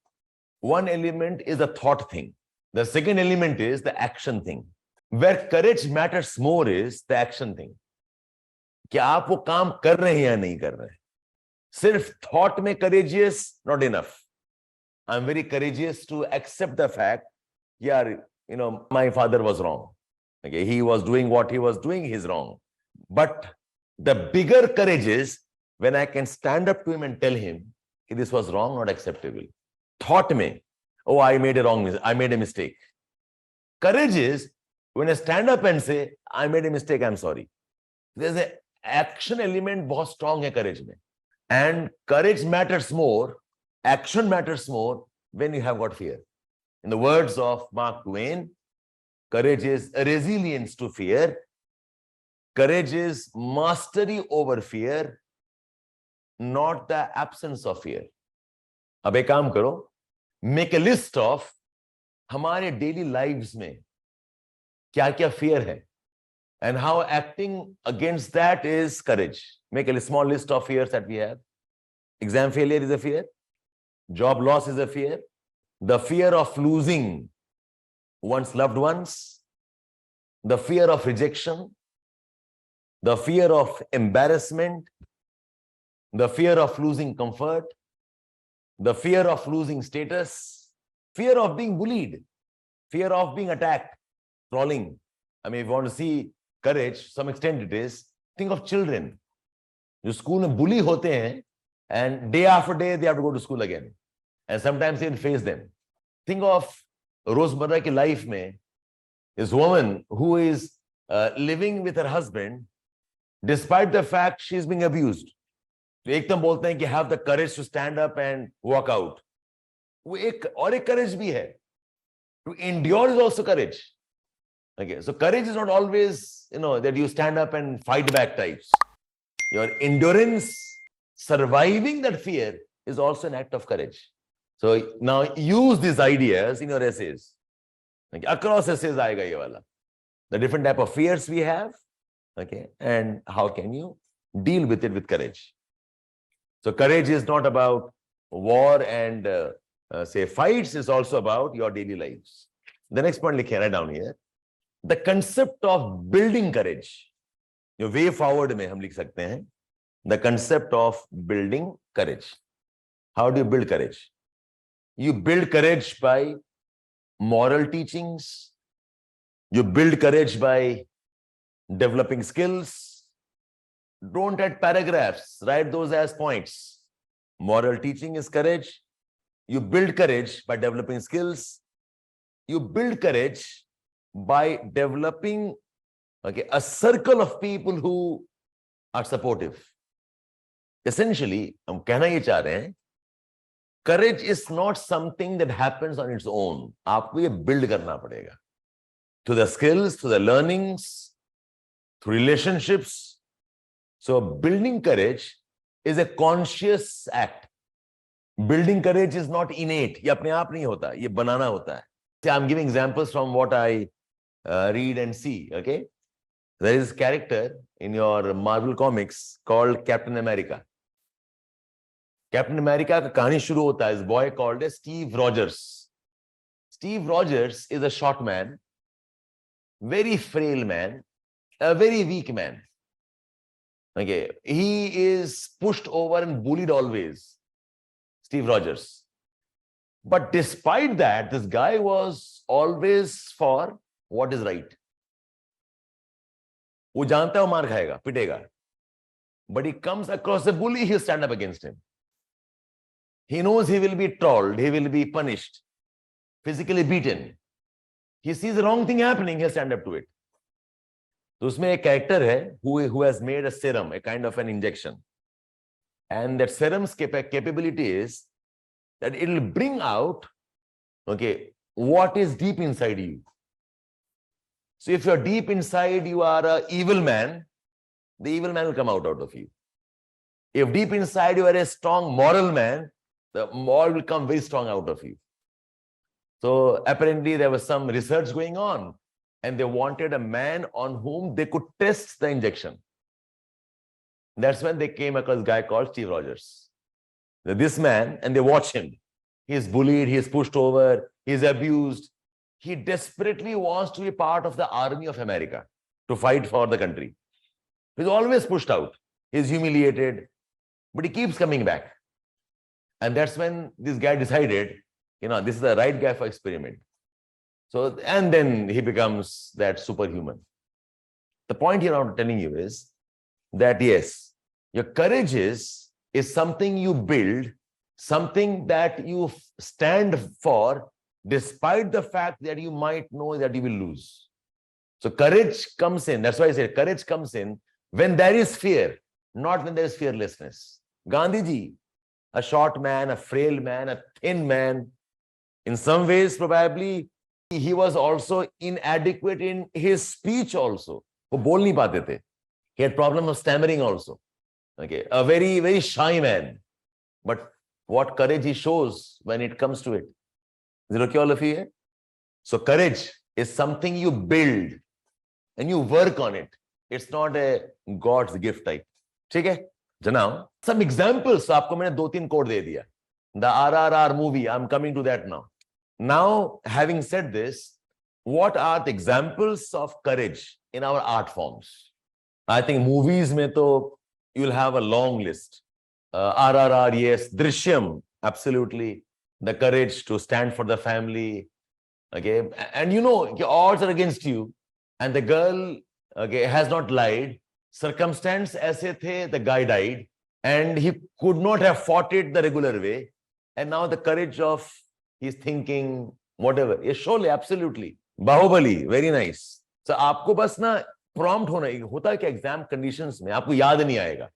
one element is the thought thing. The second element is the action thing. Where courage matters more is the action thing. कि आप वो काम कर रहे हैं या नहीं कर रहे हैं. सिर्फ thought में courageous not enough. I'm very courageous to accept the fact, yeah, you know, my father was wrong. Okay, he was doing what he was doing, he's wrong. But the bigger courage is when I can stand up to him and tell him, this was wrong, not acceptable. Thought me, oh, I made a mistake. Courage is when I stand up and say, I made a mistake, I'm sorry. There's an action element बहुत strong है courage में. And courage matters more, action matters more when you have got fear. In the words of Mark Twain, courage is a resilience to fear. Courage is mastery over fear, not the absence of fear. अब एक काम करो, make a list of हमारे daily lives में क्या-क्या fear है, and how acting against that is courage. Make a small list of fears that we have. Exam failure is a fear. Job loss is a fear. The fear of losing one's loved ones. The fear of rejection. The fear of embarrassment. The fear of losing comfort. The fear of losing status. Fear of being bullied. Fear of being attacked. Trolling. I mean, if you want to see courage, to some extent it is. Think of children. जो school में bully होते हैं, and day after day they have to go to school again, and sometimes they face them. Think of रोजमर्रा की life में this woman who is living with her husband despite the fact she is being abused. तो एकदम बोलते हैं कि have the courage to stand up and walk out. वो एक और एक courage भी है. To endure is also courage. Okay, so courage is not always, that you stand up and fight back types. Your endurance, surviving that fear is also an act of courage. So now use these ideas in your essays. Okay, across essays aayega ye wala. The different type of fears we have, okay, and how can you deal with it with courage. So courage is not about war and say fights, it's also about your daily lives. The next point likhe right down here. The concept of building courage. जो way forward में हम लिख सकते हैं, the concept of building courage. How do you build courage? You build courage by moral teachings. You build courage by developing skills. Don't add paragraphs, write those as points. Moral teaching is courage. You build courage by developing skills. You build courage by developing a circle of people who are supportive. Essentially, हम कहना ये चाह रहे हैं, courage is not something that happens on its own. आपको ये build करना पड़ेगा. Through the skills, through the learnings, through relationships. So building courage is a conscious act. Building courage is not innate. ये अपने आप नहीं होता, ये बनाना होता है. See, I'm giving examples from what I read and see, okay? There is a character in your Marvel comics called Captain America. Captain America का कहानी शुरू होता है, is boy called as Steve Rogers. Steve Rogers is a short man, very frail man, a very weak man. Okay, he is pushed over and bullied always. Steve Rogers. But despite that, this guy was always for what is right. वो जानता है वो मार खाएगा, पिटेगा. But he comes across a bully, he'll stand up against him. He knows he will be trolled, he will be punished, physically beaten. He sees the wrong thing happening, he'll stand up to it. तो उसमें एक character है who has made a serum, a kind of an injection. And that serum's capability is that it will bring out, okay, what is deep inside you. So if you're deep inside, you are an evil man, the evil man will come out of you. If deep inside you are a strong moral man, the moral will come very strong out of you. So apparently there was some research going on and they wanted a man on whom they could test the injection. That's when they came across a guy called Steve Rogers. This man, and they watch him. he is bullied, he is pushed over, he is abused. He desperately wants to be part of the army of America to fight for the country. He's always pushed out. He's humiliated, but he keeps coming back. And that's when this guy decided, this is the right guy for experiment. So, and then he becomes that superhuman. The point here I'm telling you is that, yes, your courage is something you build, something that you stand for, despite the fact that you might know that you will lose. So courage comes in. That's why I said courage comes in when there is fear, not when there is fearlessness. Gandhiji, a short man, a frail man, a thin man, in some ways probably he was also inadequate in his speech also. वो बोल नहीं पाते थे. He had problem of stammering also. Okay, a very, very shy man. But what courage he shows when it comes to it. Is it okay, all of you here? So courage is something you build and you work on it. It's not a God's gift type. ठीक है? So now, some examples. So आपको मैंने 2-3 code दे दिया. The RRR movie, I'm coming to that now. Now, having said this, what are the examples of courage in our art forms? I think movies mein to you'll have a long list. RRR, yes. Drishyam, absolutely. The courage to stand for the family. Okay, and odds are against you, and the girl has not lied. Circumstance aise the, the guy died, and he could not have fought it the regular way. And now the courage of his thinking, whatever. Yes, surely, absolutely. Bahubali, very nice. So आपको बस ना prompt होता है कि exam conditions में आपको याद नहीं आएगा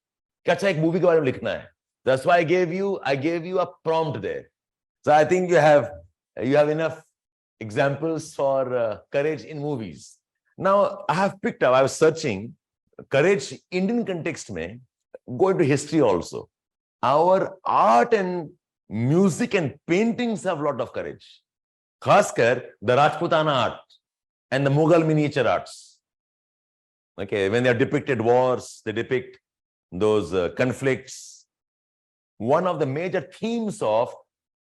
कि अच्छा एक movie के बारे में लिखना है. That's why I gave you a prompt there. So I think you have enough examples for courage in movies. Now I was searching courage Indian context mein, go into history also. Our art and music and paintings have a lot of courage. Khaskar the Rajputana art and the Mughal miniature arts. Okay, when they are depicted wars, they depict those conflicts. One of the major themes of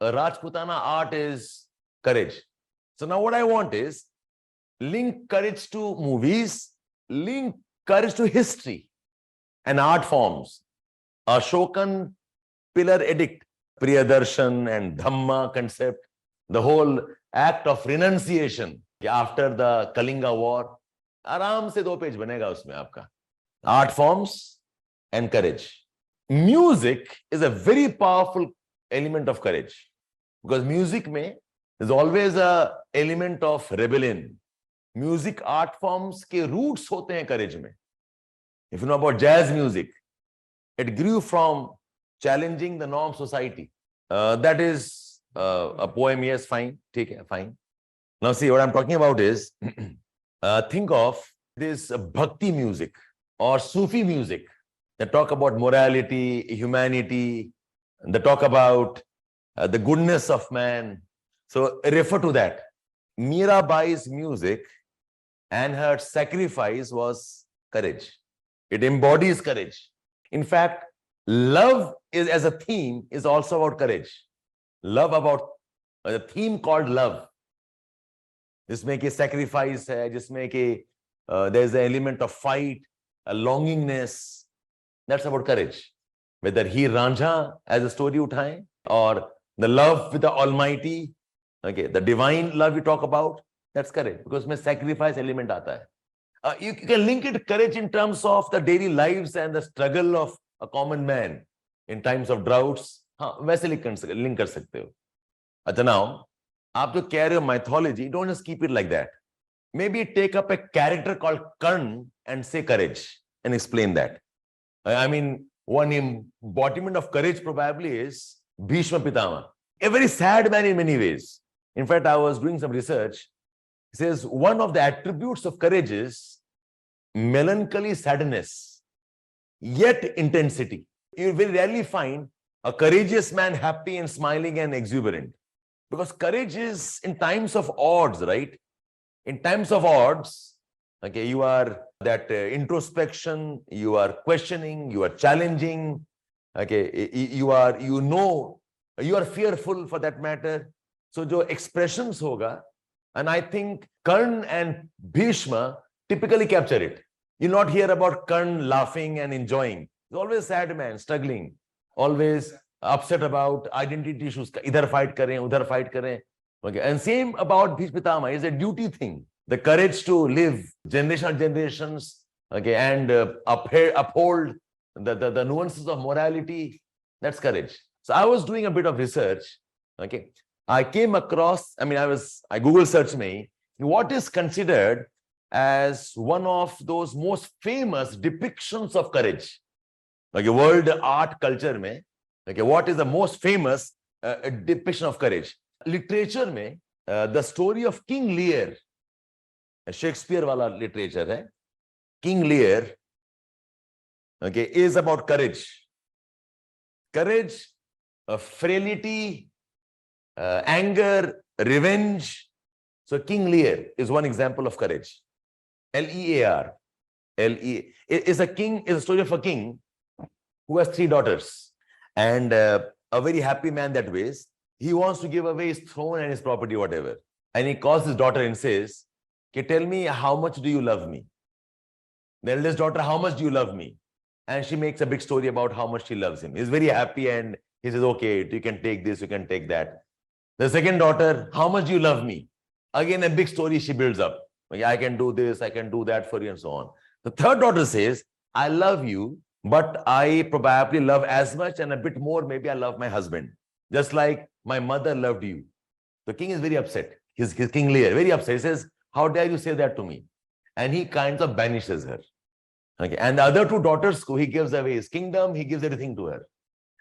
Rajputana art is courage. So now what I want is link courage to movies, link courage to history and art forms. Ashokan pillar edict, Priyadarshan and Dhamma concept, the whole act of renunciation after the Kalinga war. आराम से 2 page बनेगा उसमें आपका. Art forms and courage. Music is a very powerful element of courage because music में there's always a element of rebellion. Music art forms के roots होते हैं courage में. If you know about jazz music, it grew from challenging the norm society. That is a poem, yes, fine. Take it, fine. Now see, what I'm talking about is think of this bhakti music or Sufi music that talk about morality, humanity, that talk about the goodness of man. So refer to that. Mirabai's music and her sacrifice was courage. It embodies courage. In fact, love is as a theme is also about courage. Love about a theme called love. जिसमें कि sacrifice है, जिसमें कि there's an element of fight, a longingness. That's about courage. Whether he Ranjha as a story उठाएं or the love with the Almighty, okay, the divine love you talk about, that's courage because उसमें sacrifice element आता है. You can link it courage in terms of the daily lives and the struggle of a common man in times of droughts. हाँ, वैसे link कर सकते हो. अच्छा, now आप जो कह रहे हो mythology, don't just keep it like that. Maybe take up a character called Karn and say courage and explain that. I mean, one embodiment of courage probably is Bhishma Pitama, a very sad man in many ways. In fact, I was doing some research. It says one of the attributes of courage is melancholy sadness, yet intensity. You very rarely find a courageous man happy and smiling and exuberant. Because courage is in times of odds, right? In times of odds, okay, you are that introspection, you are questioning, you are challenging, okay, you know you are fearful for that matter. So जो expressions होगा, and I think Karn and Bhishma typically capture it. You not hear about Karn laughing and enjoying. He's always sad man, struggling, always upset about identity issues. इधर fight करें, उधर fight करें. Okay, and same about Bhishma Pitama. It's a duty thing. The courage to live generations, okay, and uphold the nuances of morality. That's courage. So I was doing a bit of research. Okay, I came across. I Google searched me what is considered as one of those most famous depictions of courage. Okay, world art culture में. Okay, what is the most famous depiction of courage? Literature में the story of King Lear, Shakespeare वाला literature है. King Lear, okay, is about courage. Courage, frailty, anger, revenge. So King Lear is one example of courage. Lear. Is a story of a king who has 3 daughters, and a very happy man that ways. He wants to give away his throne and his property, whatever. And he calls his daughter and says, okay, tell me, how much do you love me? The eldest daughter, how much do you love me? And she makes a big story about how much she loves him. He's very happy and he says, okay, you can take this, you can take that. The second daughter, how much do you love me? Again, a big story she builds up. Okay, I can do this, I can do that for you, and so on. The third daughter says, I love you, but I probably love as much and a bit more, maybe I love my husband. Just like my mother loved you. The king is very upset. His King Lear, very upset. He says, how dare you say that to me? And he kind of banishes her. Okay. And the other 2 daughters, he gives away his kingdom, he gives everything to her.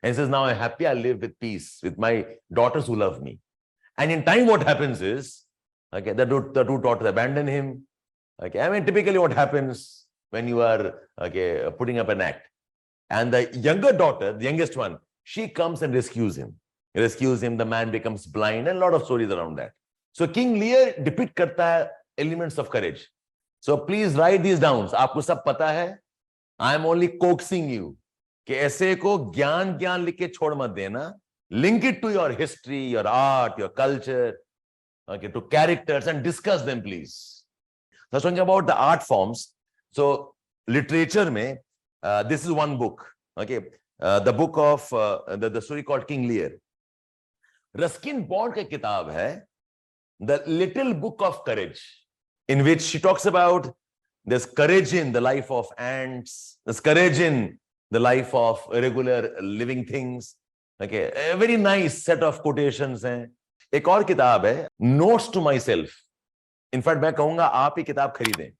And he says, now I'm happy, I live with peace with my daughters who love me. And in time, what happens is, okay, the 2 daughters abandon him. Okay, typically what happens when you are putting up an act. And the younger daughter, the youngest one, she comes and rescues him. The man becomes blind, and a lot of stories around that. So King Lear depict करता है elements of courage. So please write these down. आपको सब पता है. I am only coaxing you कि ऐसे को ज्ञान लिख के छोड़ मत देना. Link it to your history, your art, your culture, okay, to characters, and discuss them, please. So talking about the art forms. So literature में this is one book. Okay, the book of the story called King Lear. Ruskin Bond का किताब है The Little Book of Courage, in which she talks about there's courage in the life of ants, there's courage in the life of regular living things. Okay, a very nice set of quotations हैं. एक और किताब है Notes to Myself. In fact, मैं कहूंगा आप ये किताब खरीदें.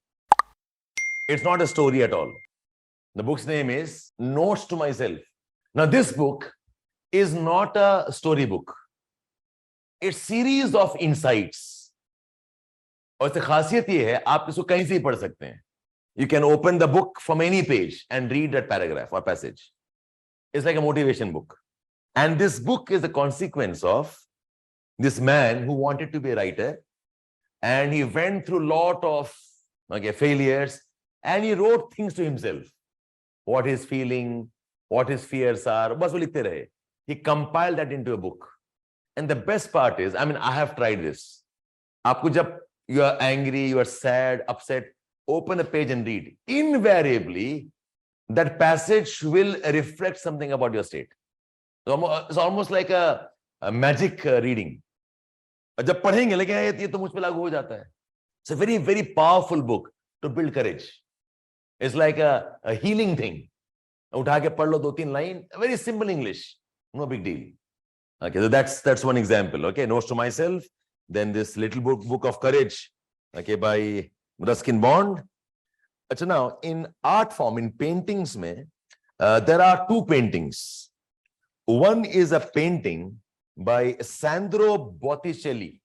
It's not a story at all. The book's name is Notes to Myself. Now, this book is not a story book. It's series of insights. और इसकी खासियत ये है आप इसको कहीं से ही पढ़ सकते हैं. You can open the book from any page and read that paragraph or passage. It's like a motivation book. And this book is a consequence of this man who wanted to be a writer, and he went through a lot of failures, and he wrote things to himself. What he's feeling, what his fears are, बस वो लिखते रहे. He compiled that into a book. And the best part is, I have tried this. आपको जब you are angry, you are sad, upset, open a page and read. Invariably, that passage will reflect something about your state. So it's almost like a magic reading. जब पढ़ेंगे लेकिन ये तो मुझ पे लागू हो जाता है. It's a very, very powerful book to build courage. It's like a healing thing. उठा के पढ़ लो 2-3 line, very simple English, no big deal. Okay, so that's one example. Okay, Notes to Myself. Then this little book of courage, okay, by Ruskin Bond. Achha, now in art form, in paintings mein, there are 2 paintings. One is a painting by Sandro Botticelli,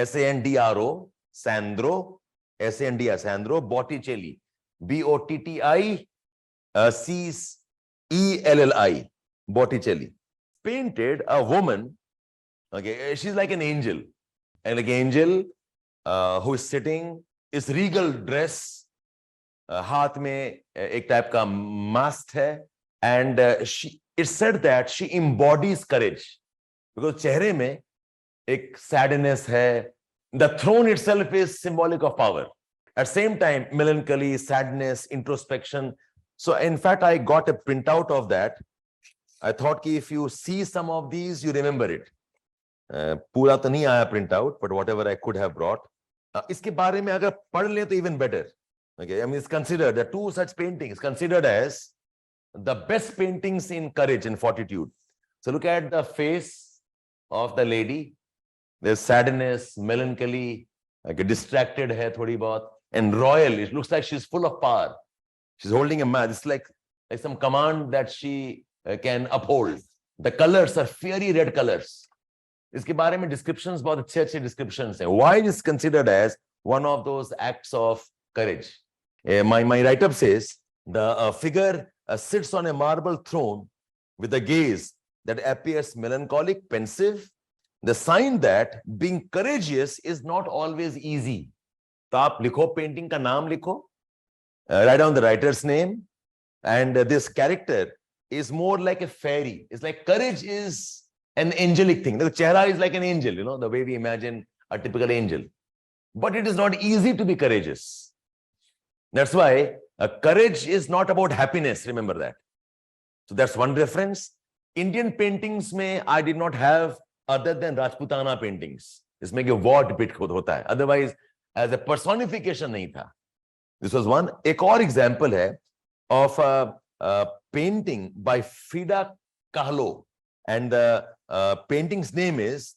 Sandro, Sandro, Sandro Botticelli, Botticelli, Botticelli. Painted a woman, okay, she's like an angel, and like an angel who is sitting, is regal dress, हाथ में एक type का mast है, and it's said that she embodies courage. because चेहरे में एक sadness है. The throne itself is symbolic of power. At same time, melancholy, sadness, introspection. So in fact, I got a printout of that. I thought कि if you see some of these, you remember it. पूरा तो नहीं आया printout, but whatever I could have brought. इसके बारे में अगर पढ़ ले तो even better. Okay, I mean, it's considered, the two such paintings considered as the best paintings in courage and fortitude. So look at the face of the lady. There's sadness, melancholy, like a distracted hai thodi bahut, and royal. It looks like she's full of power. She's holding a mat. It's like some command that she can uphold. The colors are fiery red colors. इसके बारे में descriptions बहुत अच्छे descriptions हैं. Why it is considered as one of those acts of courage? My write-up says the figure sits on a marble throne with a gaze that appears melancholic, pensive, the sign that being courageous is not always easy. तो आप लिखो, painting का नाम लिखो, write down the writer's name, and this character is more like a fairy. It's like courage is an angelic thing. The chehra is like an angel, you know, the way we imagine a typical angel. But it is not easy to be courageous. That's why courage is not about happiness. Remember that. So that's one reference. Indian paintings में I did not have other than Rajputana paintings. इसमें कि war depict होता है. Otherwise, as a personification नहीं था. This was one. एक और example है of a painting by Frida Kahlo, and the painting's name is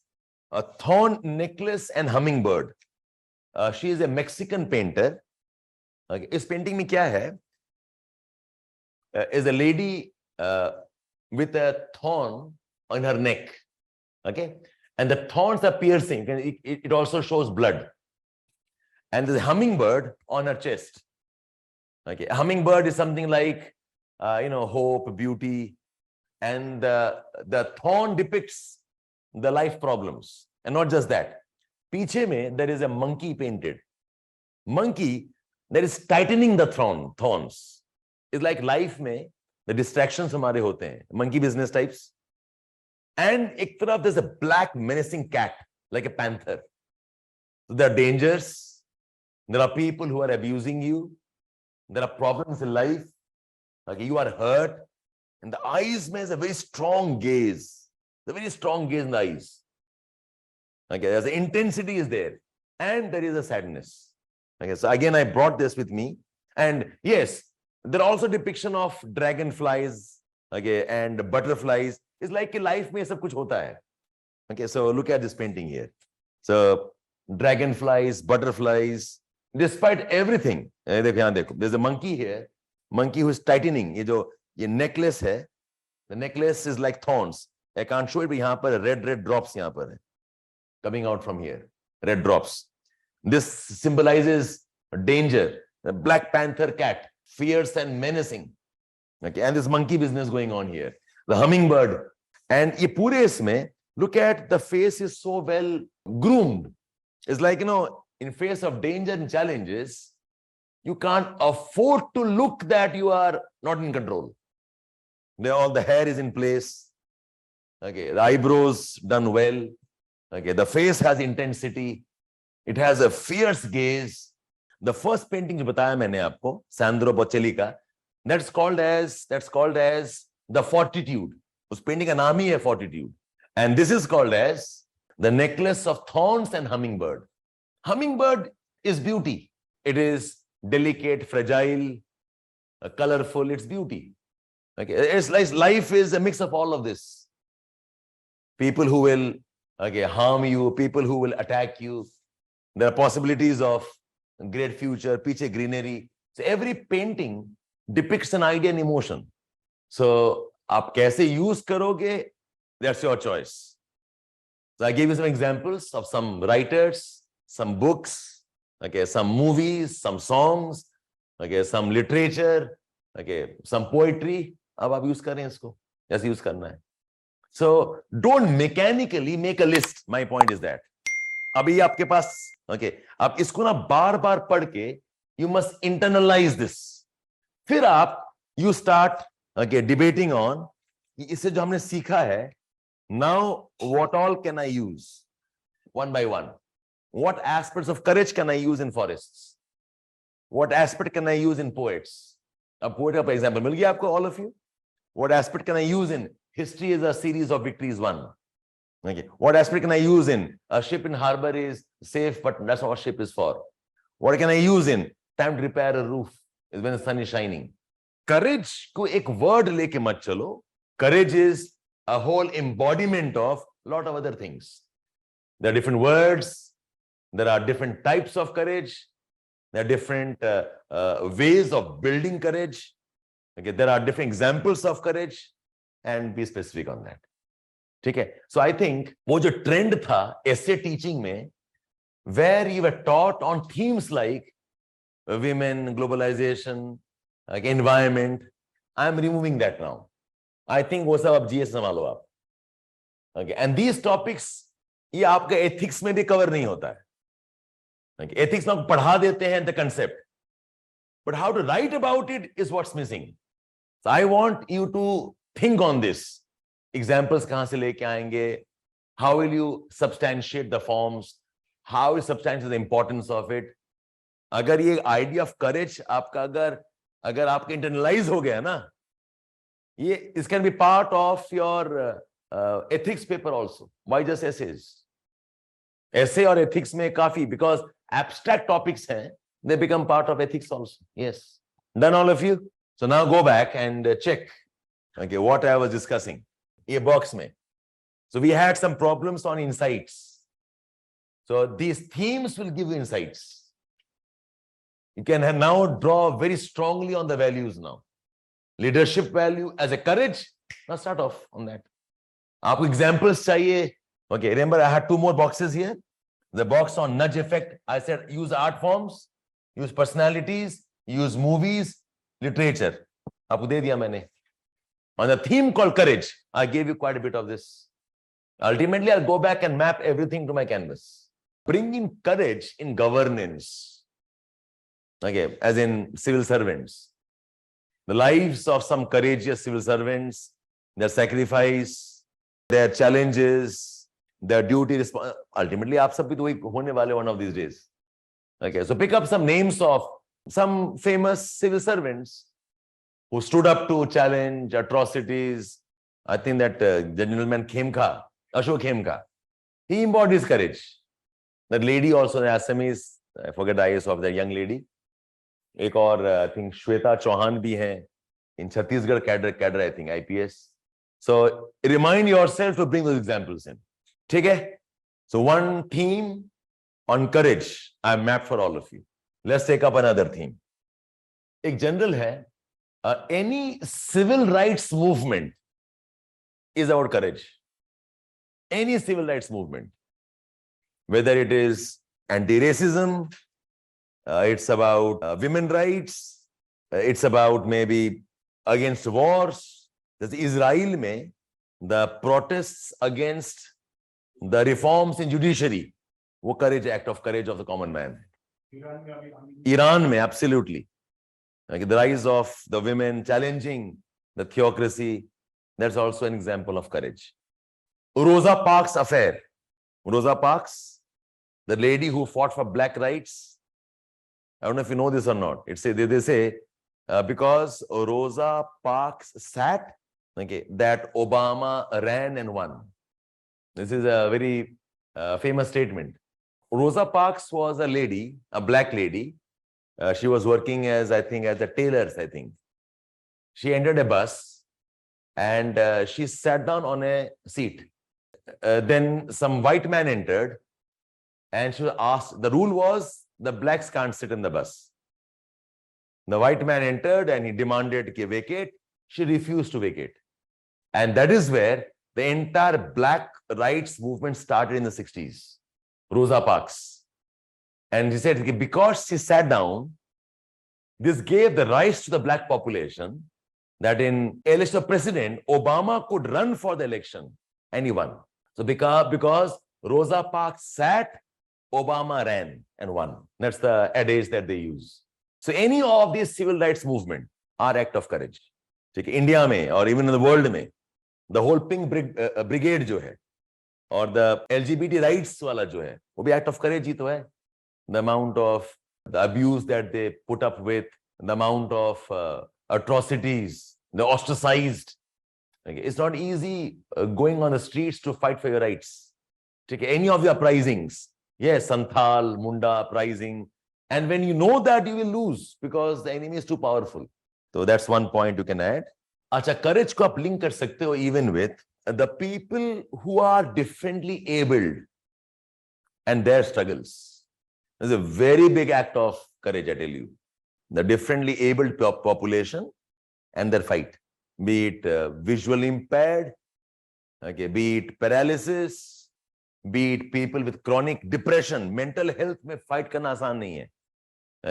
a Thorn Necklace and Hummingbird. She is a Mexican painter. Okay. इस painting में क्या है? Is a lady with a thorn on her neck. Okay, and the thorns are piercing, and it also shows blood. And there's a hummingbird on her chest. Okay, a hummingbird is something like hope, beauty, and the thorn depicts the life problems. And not just that, पीछे में there is a monkey painted. Monkey that is tightening the thorns. It's like life में the distractions हमारे होते हैं, monkey business types. And एक तरफ there's a black menacing cat like a panther. So there are dangers. There are people who are abusing you. There are problems in life. Okay, you are hurt. And the eyes में is a very strong gaze. The very strong gaze in the eyes. Okay, there's the intensity is there. And there is a sadness. Okay, so again, I brought this with me. And yes, there are also depiction of dragonflies, okay, and butterflies. It's like in life में सब कुछ होता है. Okay, so look at this painting here. So dragonflies, butterflies, despite everything. There's a monkey here. Monkey who is tightening. ये necklace है. The necklace is like thorns. I can't show it, but यहाँ पर red drops यहाँ पर है. Coming out from here. Red drops. This symbolizes danger. The Black Panther cat, fierce and menacing. Okay, and this monkey business going on here. The hummingbird. And ये पूरे इसमें, look at the face is so well groomed. It's like, in face of danger and challenges, you can't afford to look that you are not in control. All the hair is in place. Okay, the eyebrows done well. Okay, the face has intensity. It has a fierce gaze. The first painting जो बताया मैंने आपको, Sandro Botticelli का, that's called as the Fortitude. उस painting का नाम ही है Fortitude. And this is called as the Necklace of Thorns and Hummingbird. Hummingbird is beauty. It is delicate, fragile, colorful. It's beauty. Okay, it's like life is a mix of all of this. People who will harm you, people who will attack you. There are possibilities of great future, पीछे greenery. So every painting depicts an idea and emotion. So आप कैसे use करोगे, that's your choice. So I gave you some examples of some writers, some books, okay, some movies, some songs, okay, some literature, okay, some poetry. अब आप use करें इसको, कैसे use करना है. So don't mechanically make a list. My point is that. अभी आपके पास, okay, आप इसको ना बार-बार पढ़ के, you must internalize this. फिर आप, you start, okay, debating on, इससे जो हमने सीखा है, Now, what all can I use? One by one. What aspects of courage can I use in forests? What aspect can I use in poets? A poet का example मिल गया आपको, all of you? What aspect can I use in history is a series of victories won? Okay. What aspect can I use in a ship in harbor is safe, but that's not what ship is for? What can I use in time to repair a roof is when the sun is shining? Courage को एक word लेके मत चलो. Courage is a whole embodiment of a lot of other things. There are different words. There are different types of courage. There are different ways of building courage. Okay, there are different examples of courage, and be specific on that. ठीक है? So I think वो जो trend था essay teaching में, where you were taught on themes like women, globalization, like environment, I'm removing that now. I think वो सब अब GS संभालो आप. Okay, and these topics ये आपका ethics में भी cover नहीं होता है. Okay, ethics में पढ़ा देते हैं the concept, but how to write about it is what's missing. So I want you to think on this. Examples कहाँ से लेके आएंगे? How will you substantiate the forms? How will you substantiate the importance of it? अगर ये idea of courage आपका अगर आपका internalize हो गया ना, ये this can be part of your ethics paper also. Why just essays? Essay और ethics में काफी, because abstract topics हैं, they become part of ethics also. Yes. Done, all of you? So now go back and check, okay, what I was discussing. A box में. So we had some problems on insights. So these themes will give you insights. You can now draw very strongly on the values now. Leadership value as a courage. Now start off on that. आपको examples चाहिए. Okay, remember I had two more boxes here. The box on nudge effect, I said use art forms, use personalities, use movies, literature. आपको दे दिया मैंने. On the theme called courage, I gave you quite a bit of this. Ultimately, I'll go back and map everything to my canvas. Bring in courage in governance. Okay, as in civil servants. The lives of some courageous civil servants, their sacrifice, their challenges, their duty, ultimately, आप सब भी तो वही होने वाले one of these days. Okay, so pick up some names of some famous civil servants who stood up to challenge atrocities. I think that gentleman Khemka, Ashok Khemka, he embodies courage. That lady also, the Assamese, I forget the IAS of that young lady. एक और I think Shweta Chauhan भी हैं in Chhattisgarh cadre, I think IPS. So remind yourself to bring those examples in. ठीक है? So one theme on courage I mapped for all of you. Let's take up another theme. एक general है. Any civil rights movement is about courage. Any civil rights movement, whether it is anti-racism, it's about women rights, it's about maybe against wars. There's Israel में the protests against the reforms in judiciary, वो courage, act of courage of the common man. Iran में, absolutely. Like the rise of the women challenging the theocracy, that's also an example of courage. Rosa Parks affair. Rosa Parks, the lady who fought for black rights. I don't know if you know this or not. They say because Rosa Parks sat, okay, that Obama ran and won. This is a very famous statement. Rosa Parks was a lady, a black lady. She was working as, I think, as a tailor, I think. She entered a bus and she sat down on a seat. Then some white man entered and she was asked, the rule was the blacks can't sit in the bus. The white man entered and he demanded to vacate. She refused to vacate. And that is where the entire black rights movement started in the 60s. Rosa Parks. And he said, because she sat down, this gave the rise to the black population that in election of president, Obama could run for the election and he won. So because Rosa Parks sat, Obama ran and won. That's the adage that they use. So any of these civil rights movement are act of courage. India mein, or even in the world mein, the whole pink brigade जो है, और the LGBT rights वाला जो है, वो भी act of courage ही तो है. The amount of the abuse that they put up with, the amount of atrocities, the ostracized. Okay. It's not easy going on the streets to fight for your rights. Okay. Any of the uprisings, yes, Santhal, Munda uprising, and when you know that, you will lose because the enemy is too powerful. So that's one point you can add. Acha, courage ko aap link kar sakte ho even with the people who are differently abled and their struggles. It's a very big act of courage, I tell you. The differently abled population and their fight, be it visually impaired, okay, be it paralysis, be it people with chronic depression, mental health में fight करना आसान नहीं है.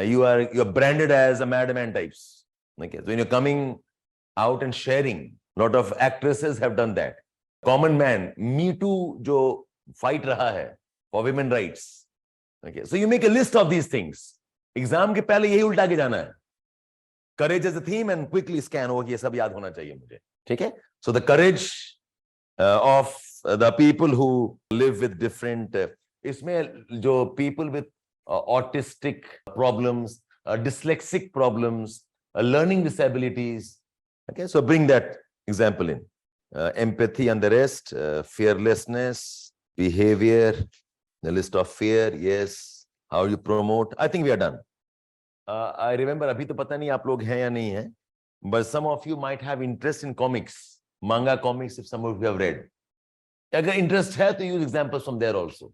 You are branded as a madman types. Okay, so when you're coming out and sharing, a lot of actresses have done that. Common man, Me Too जो fight रहा है for women rights. Okay, so you make a list of these things. Exam के पहले यही उल्टा के जाना है. Courage as a theme and quickly scan हो, ये सब याद होना चाहिए मुझे. ठीक है? So the courage of the people who live with different, इसमें जो people with autistic problems, dyslexic problems, learning disabilities. Okay, so bring that example in. Empathy and the rest, fearlessness, behavior, the list of fear, yes, how you promote. I think we are done. I remember, abhi to pata nahi aap log hain ya nahi hai, but some of you might have interest in comics, manga comics, if some of you have read. Agar interest hai to use examples from there also.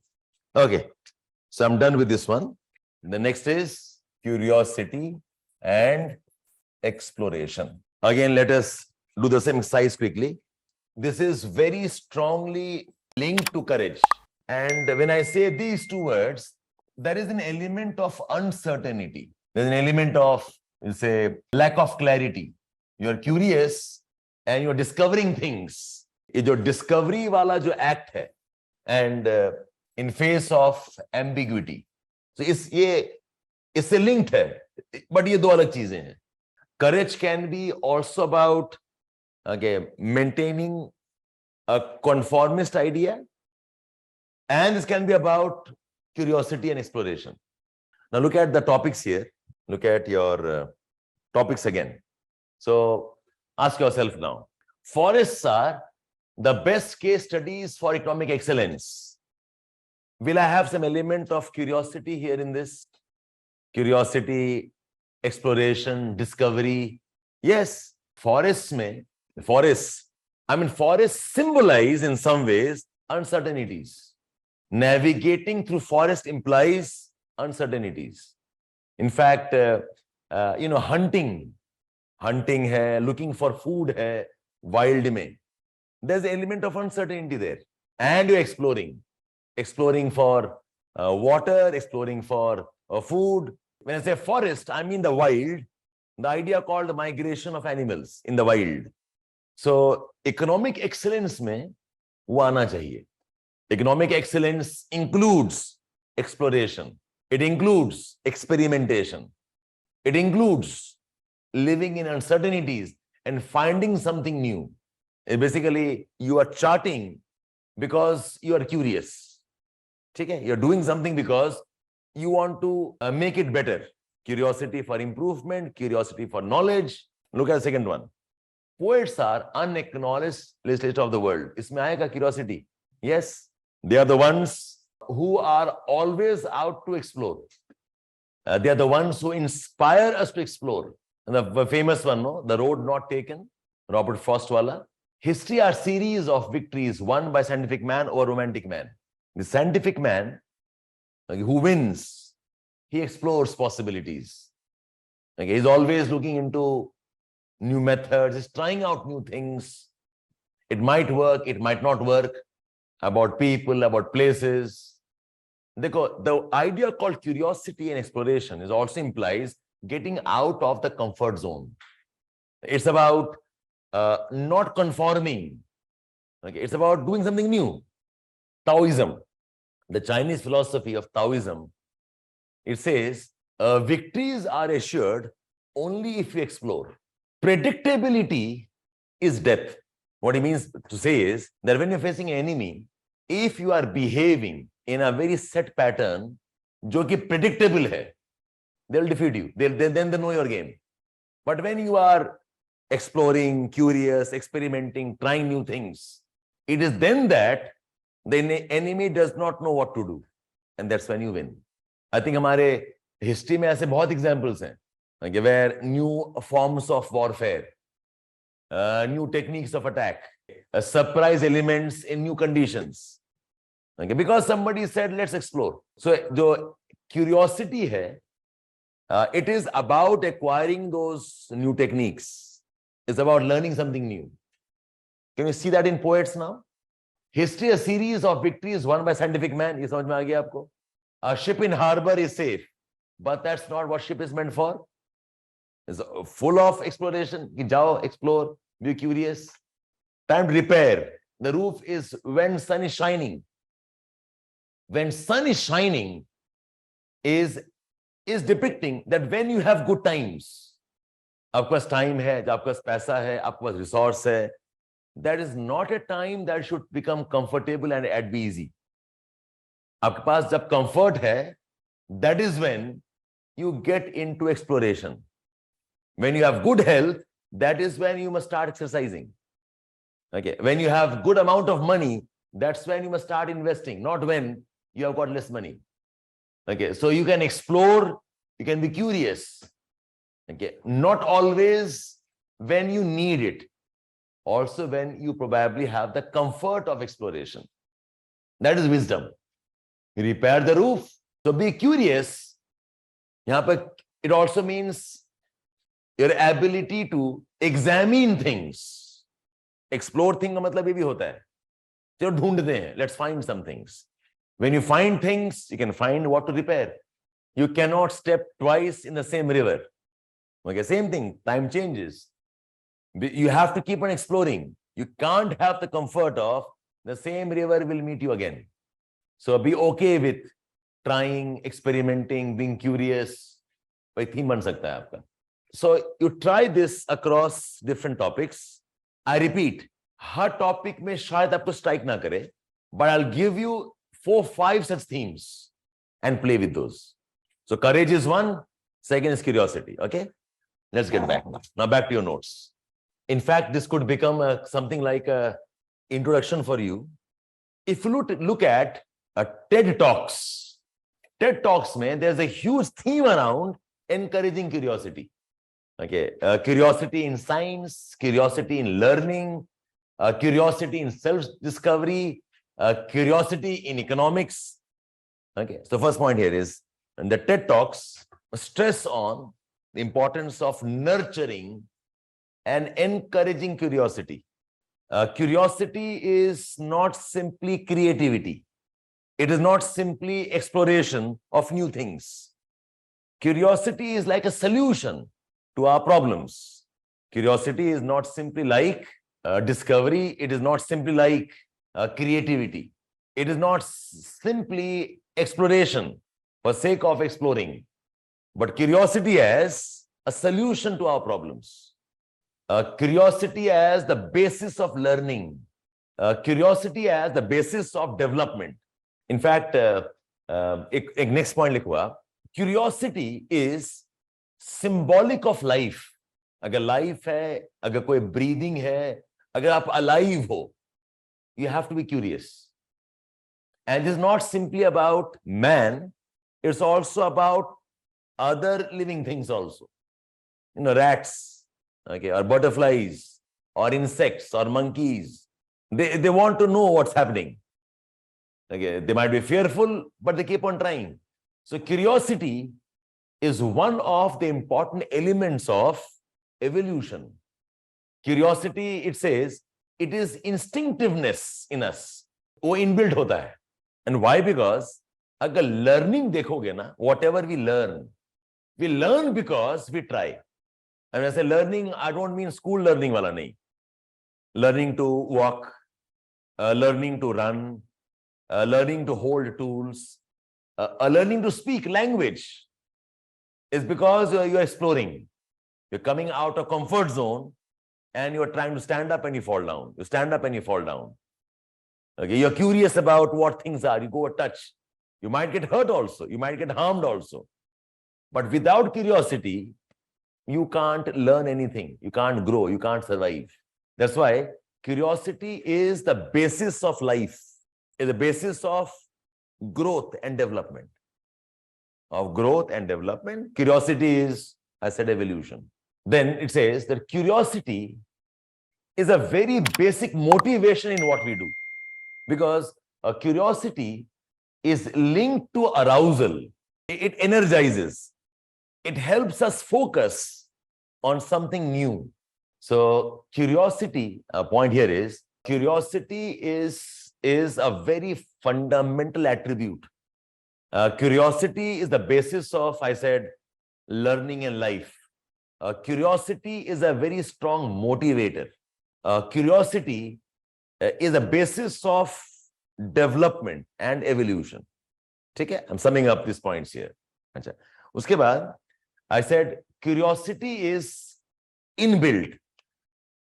Okay, so I'm done with this one. The next is curiosity and exploration. Again, let us do the same exercise quickly. This is very strongly linked to courage. And when I say these two words, there is an element of uncertainty. There's an element of, we'll say, lack of clarity. You're curious and you're discovering things. ये जो discovery वाला जो act है, and in face of ambiguity. So इससे linked है, but ये दो अलग चीजें हैं. Courage can be also about, okay, maintaining a conformist idea, and this can be about curiosity and exploration. Now look at the topics here. Look at your topics again. So ask yourself now, forests are the best case studies for economic excellence. Will I have some element of curiosity here in this? Curiosity, exploration, discovery. Yes, forests symbolize in some ways uncertainties. Navigating through forest implies uncertainties. In fact, hunting hai, looking for food hai, wild mein. There's an element of uncertainty there. And you're exploring for water, exploring for food. When I say forest, I mean the wild, the idea called the migration of animals in the wild. So economic excellence mein wo aana chahiye. Economic excellence includes exploration. It includes experimentation. It includes living in uncertainties and finding something new. Basically, you are charting because you are curious. Okay? You're doing something because you want to make it better. Curiosity for improvement, curiosity for knowledge. Look at the second one. Poets are unacknowledged legislators of the world. Isme aayega curiosity. Yes, they are the ones who are always out to explore. They are the ones who inspire us to explore. And the famous one, no? The Road Not Taken, Robert Frost wala. History are series of victories won by scientific man or romantic man. The scientific man who wins, he explores possibilities. Okay, he's always looking into new methods, he's trying out new things. It might work, it might not work, about people, about places. The idea called curiosity and exploration is also implies getting out of the comfort zone. It's about not conforming. Okay, it's about doing something new. Taoism, the Chinese philosophy of Taoism, it says victories are assured only if you explore. Predictability is death. What he means to say is that when you're facing an enemy, if you are behaving in a very set pattern, जो कि predictable है, they'll defeat you. Then they know your game. But when you are exploring, curious, experimenting, trying new things, it is then that the enemy does not know what to do. And that's when you win. I think हमारे history में ऐसे बहुत examples हैं, okay, where new forms of warfare, new techniques of attack, surprise elements in new conditions. Okay, because somebody said, let's explore. So the curiosity hai, it is about acquiring those new techniques. It's about learning something new. Can you see that in poets now? History, a series of victories won by scientific man. Ye samajh mein aa gaya aapko? A ship in harbor is safe, but that's not what ship is meant for. It's full of exploration. Ki jao, explore, be curious. Time to repair. The roof is when sun is shining. When sun is shining is depicting that when you have good times, आपके पास time है, आपके पास पैसा है, आपके पास resource है, that is not a time that should become comfortable and at be easy. आपके पास जब comfort है, that is when you get into exploration. When you have good health, that is when you must start exercising. Okay, when you have good amount of money, that's when you must start investing, not when you have got less money. Okay, so you can explore, you can be curious. Okay, not always when you need it, also when you probably have the comfort of exploration. That is wisdom. You repair the roof, so be curious. Yahan pe it also means your ability to examine things. Explore thing का मतलब ये भी होता है, चलो ढूंढते हैं, let's find some things. When you find things, you can find what to repair. You cannot step twice in the same river. Okay, same thing, time changes. You have to keep on exploring. You can't have the comfort of the same river will meet you again. So be okay with trying, experimenting, being curious. कोई theme बन सकता है आपका. So you try this across different topics. I repeat, her topic में शायद आपको strike ना करे, but I'll give you 4-5 such themes and play with those. So courage is one, second is curiosity. Okay, let's get back now. Now back to your notes. In fact, this could become something like a introduction for you. If you look at TED Talks, mein, there's a huge theme around encouraging curiosity. Okay, curiosity in science, curiosity in learning, curiosity in self-discovery, curiosity in economics. Okay, so first point here is, and the TED Talks stress on the importance of nurturing and encouraging curiosity. Curiosity is not simply creativity. It is not simply exploration of new things. Curiosity is like a solution to our problems. Curiosity is not simply like discovery. It is not simply like creativity. It is not simply exploration for sake of exploring, but curiosity as a solution to our problems. Curiosity as the basis of learning. Curiosity as the basis of development. In fact, next point लिखवा, curiosity is symbolic of life. अगर life है, अगर कोई breathing है, अगर आप alive हो, you have to be curious. And it is not simply about man, it's also about other living things also. You know, rats, okay, or butterflies, or insects, or monkeys. They want to know what's happening. Okay, they might be fearful, but they keep on trying. So curiosity is one of the important elements of evolution. Curiosity, it says, it is instinctiveness in us. वो inbuilt होता है. And why? Because अगर learning देखोगे ना, whatever we learn because we try. And when I say learning, I don't mean school learning वाला नहीं. Learning to walk, learning to run, learning to hold tools, learning to speak language is because you're exploring. You're coming out of comfort zone and you're trying to stand up and you fall down. You stand up and you fall down. Okay, you're curious about what things are. You go a touch. You might get hurt also. You might get harmed also. But without curiosity, you can't learn anything. You can't grow. You can't survive. That's why curiosity is the basis of life, is the basis of growth and development. Of growth and development. Curiosity is, I said, evolution. Then it says that curiosity is a very basic motivation in what we do. Because a curiosity is linked to arousal. It energizes. It helps us focus on something new. So curiosity, a point here is, curiosity is a very fundamental attribute. Curiosity is the basis of, I said, learning in life. Curiosity is a very strong motivator. Curiosity is a basis of development and evolution. Okay, I'm summing up these points here. Uske baad, I said curiosity is inbuilt.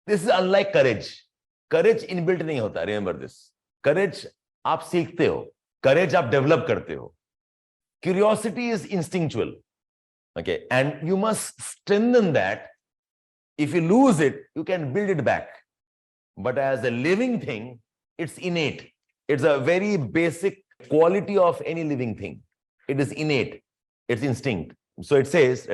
This is unlike courage. Courage inbuilt nahi hota. Remember this. Courage aap seekhte ho. Courage aap develop karte ho. Curiosity is instinctual. Okay, and you must strengthen that. If you lose it, you can build it back. But as a living thing, it's innate. It's a very basic quality of any living thing. It is innate. It's instinct. So it says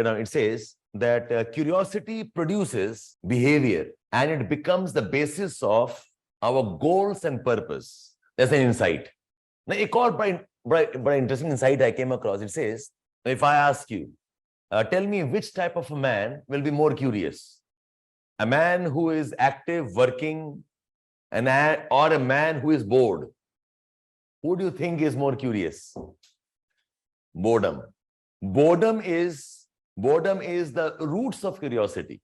that curiosity produces behavior and it becomes the basis of our goals and purpose. That's an insight. Now, a very interesting insight I came across. It says, if I ask you, tell me which type of a man will be more curious? A man who is active, working, or a man who is bored? Who do you think is more curious? Boredom. Boredom is the roots of curiosity.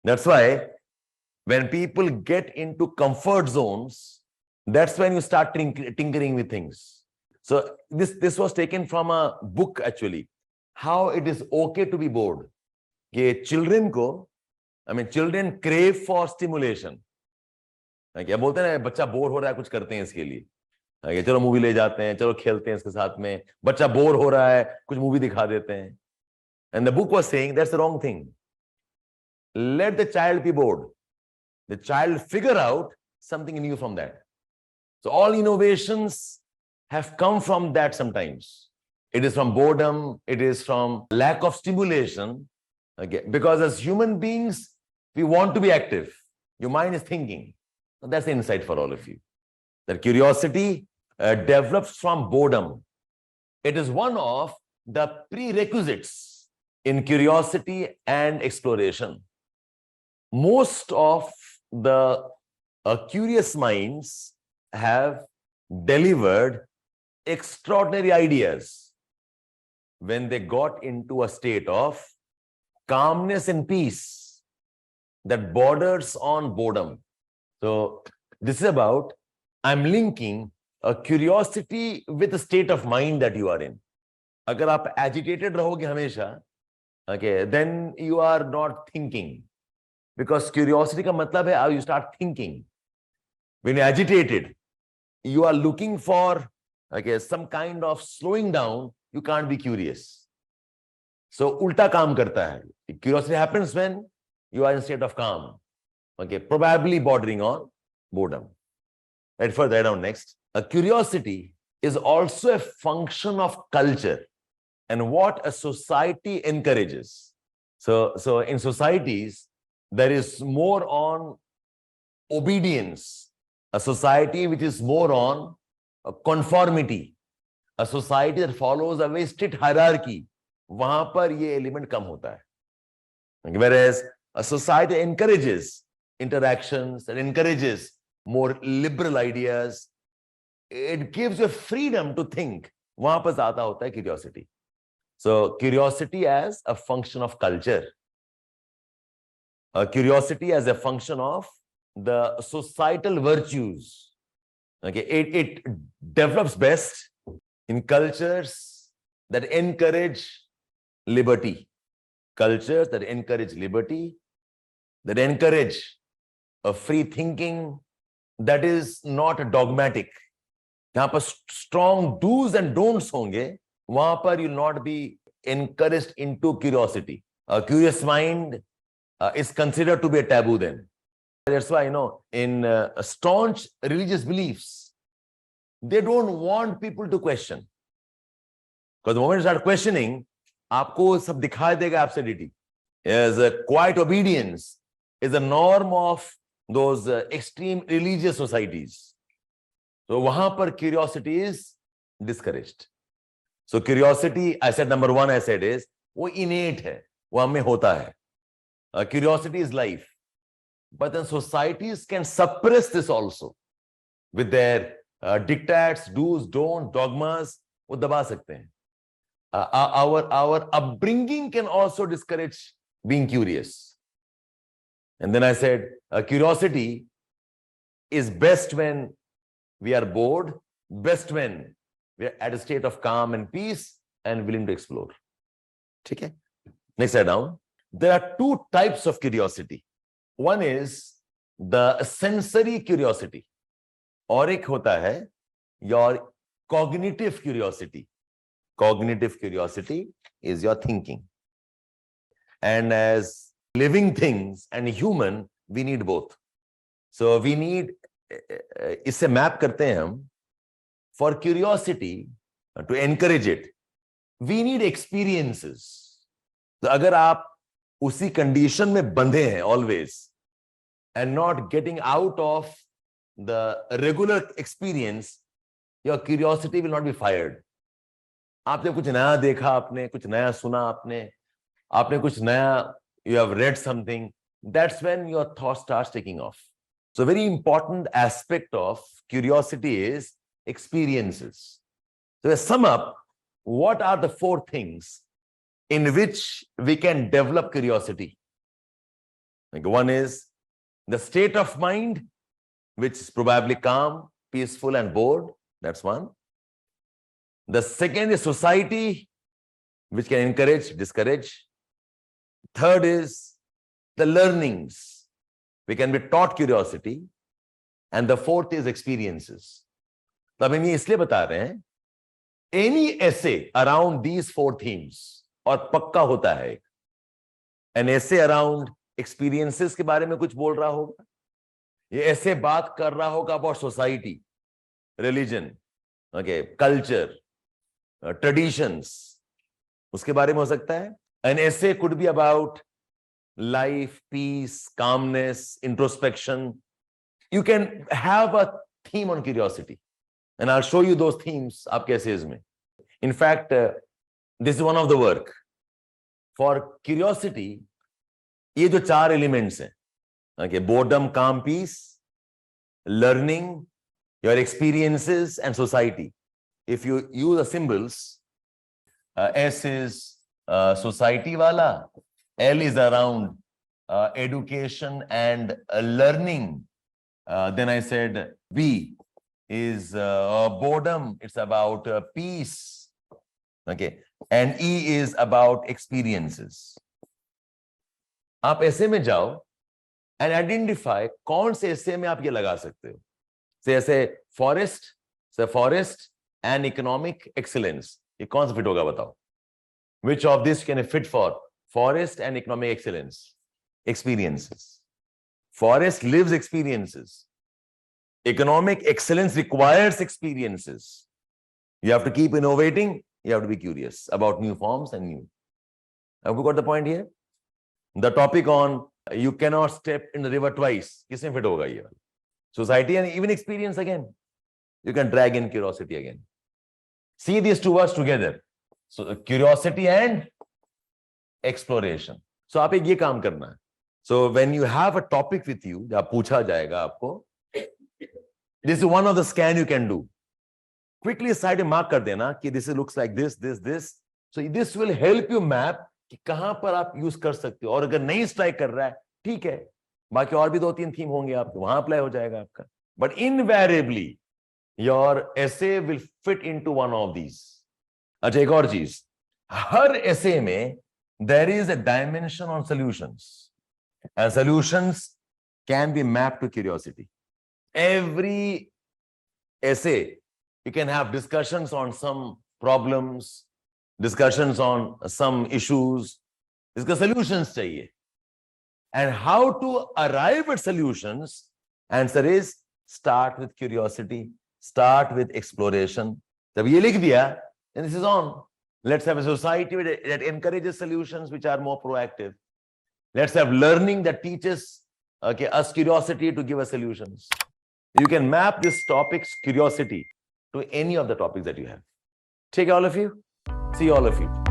That's why when people get into comfort zones, that's when you start tinkering with things. So this was taken from a book actually. How it is okay to be bored. Children crave for stimulation. क्या बोलते हैं बच्चा bore हो रहा है कुछ करते हैं इसके लिए चलो मूवी ले जाते हैं चलो खेलते हैं इसके साथ में बच्चा बोर हो रहा है कुछ मूवी दिखा देते हैं and the book was saying that's the wrong thing. Let the child be bored. The child figure out something new from that. So all innovations have come from that sometimes. It is from boredom, it is from lack of stimulation. Okay, because as human beings we want to be active. Your mind is thinking. That's the insight for all of you. That curiosity develops from boredom. It is one of the prerequisites in curiosity and exploration. Most of the curious minds have delivered extraordinary ideas when they got into a state of calmness and peace that borders on boredom. So this is about, I'm linking a curiosity with the state of mind that you are in. Agar aap agitated rahoge hamesha, okay, then you are not thinking. Because curiosity ka matlab hai how you start thinking. When you're agitated, you are looking for some kind of slowing down, you can't be curious. So ulta kaam karta hai. Curiosity happens when you are in a state of calm. Okay, probably bordering on boredom. Right, further down next. A curiosity is also a function of culture and what a society encourages. So in societies, there is more on obedience. A society which is more on conformity. A society that follows a very strict hierarchy. Wahan par ye element kam hota hai. Whereas a society encourages interactions and encourages more liberal ideas. It gives you freedom to think. Wahan par zyada hota hai curiosity. So curiosity as a function of culture. Curiosity as a function of the societal virtues. Okay, it develops best in cultures that encourage liberty. Cultures that encourage liberty, that encourage a free thinking that is not dogmatic. जहां पर strong do's and don'ts होंगे, वहां पर you'll not be encouraged into curiosity. A curious mind is considered to be a taboo then. That's why, in staunch religious beliefs, they don't want people to question. Because the moment you start questioning, आपको सब दिखाई देगा absurdity. As a quiet obedience is a norm of those extreme religious societies. So वहां पर curiosity is discouraged. So curiosity, I said number one, I said is वो innate है, वो हमें होता है. Curiosity is life. But then societies can suppress this also with their dictats, do's, don't, dogmas. वो दबा सकते हैं. Our upbringing can also discourage being curious. And then I said, curiosity is best when we are bored, best when we are at a state of calm and peace and willing to explore. Okay? Next slide down. There are two types of curiosity. One is the sensory curiosity. और एक होता है your cognitive curiosity. Cognitive curiosity is your thinking. And as living things and human, we need both. So we need, इससे map करते हैं हम, for curiosity, to encourage it, we need experiences. तो अगर आप उसी condition में बंधे हैं always and not getting out of the regular experience, your curiosity will not be fired. आपने कुछ नया देखा, आपने कुछ नया सुना, आपने कुछ नया, you have read something, that's when your thought starts taking off. So very important aspect of curiosity is experiences. So to sum up, what are the four things in which we can develop curiosity? Like one is the state of mind, which is probably calm, peaceful, and bored. That's one. The second is society, which can encourage, discourage. Third is the learnings. We can be taught curiosity. And the fourth is experiences. तो हम ये इसलिए बता रहे हैं, any essay around these four themes, और पक्का होता है, an essay around experiences के बारे में कुछ बोल रहा होगा, ये ऐसे बात कर रहा होगा about society, religion, okay, culture, traditions, उसके बारे में हो सकता है. An essay could be about life, peace, calmness, introspection. You can have a theme on curiosity, and I'll show you those themes आपके essays में. In fact, this is one of the work. For curiosity, ये जो चार elements हैं, okay, boredom, calm, peace, learning, your experiences, and society. If you use the symbols, S is society wala, L is around education and learning. Then I said B is boredom, it's about peace. Okay, and E is about experiences. आप ऐसे में जाओ and identify कौन से ऐसे में आप ये लगा सकते हो. ऐसे forest and economic excellence, ये कौन सा फिट होगा बताओ? Which of this can fit for forest and economic excellence? Experiences. Forest lives experiences. Economic excellence requires experiences. You have to keep innovating. You have to be curious about new forms and new. Have you got the point here? The topic on you cannot step in the river twice. किसमें fit होगा ये? Society and even experience again. You can drag in curiosity again. See these two words together. So curiosity and exploration. So आप एक ये काम करना है. So when you have a topic with you, जब पूछा जाएगा आपको, this is one of the scan you can do. Quickly side में mark कर देना कि this looks like this. So this will help you map कि कहां पर आप यूज कर सकते हो. और अगर नहीं स्ट्राइक कर रहा है, ठीक है, बाकी और भी 2-3 थीम होंगे आपके, वहां अप्लाई हो जाएगा आपका. But invariably your essay will fit into one of these. अच्छा, एक और चीज, हर essay में there is a dimension on solutions, and solutions can be mapped to curiosity. Every essay, you can have discussions on some problems, discussions on some issues. Iska solutions chahiye. And how to arrive at solutions? Answer is start with curiosity, start with exploration. जब ये लिख दिया, then this is on. Let's have a society that encourages solutions which are more proactive. Let's have learning that teaches us curiosity to give us solutions. You can map this topic's curiosity to any of the topics that you have. Take all of you. See all of you.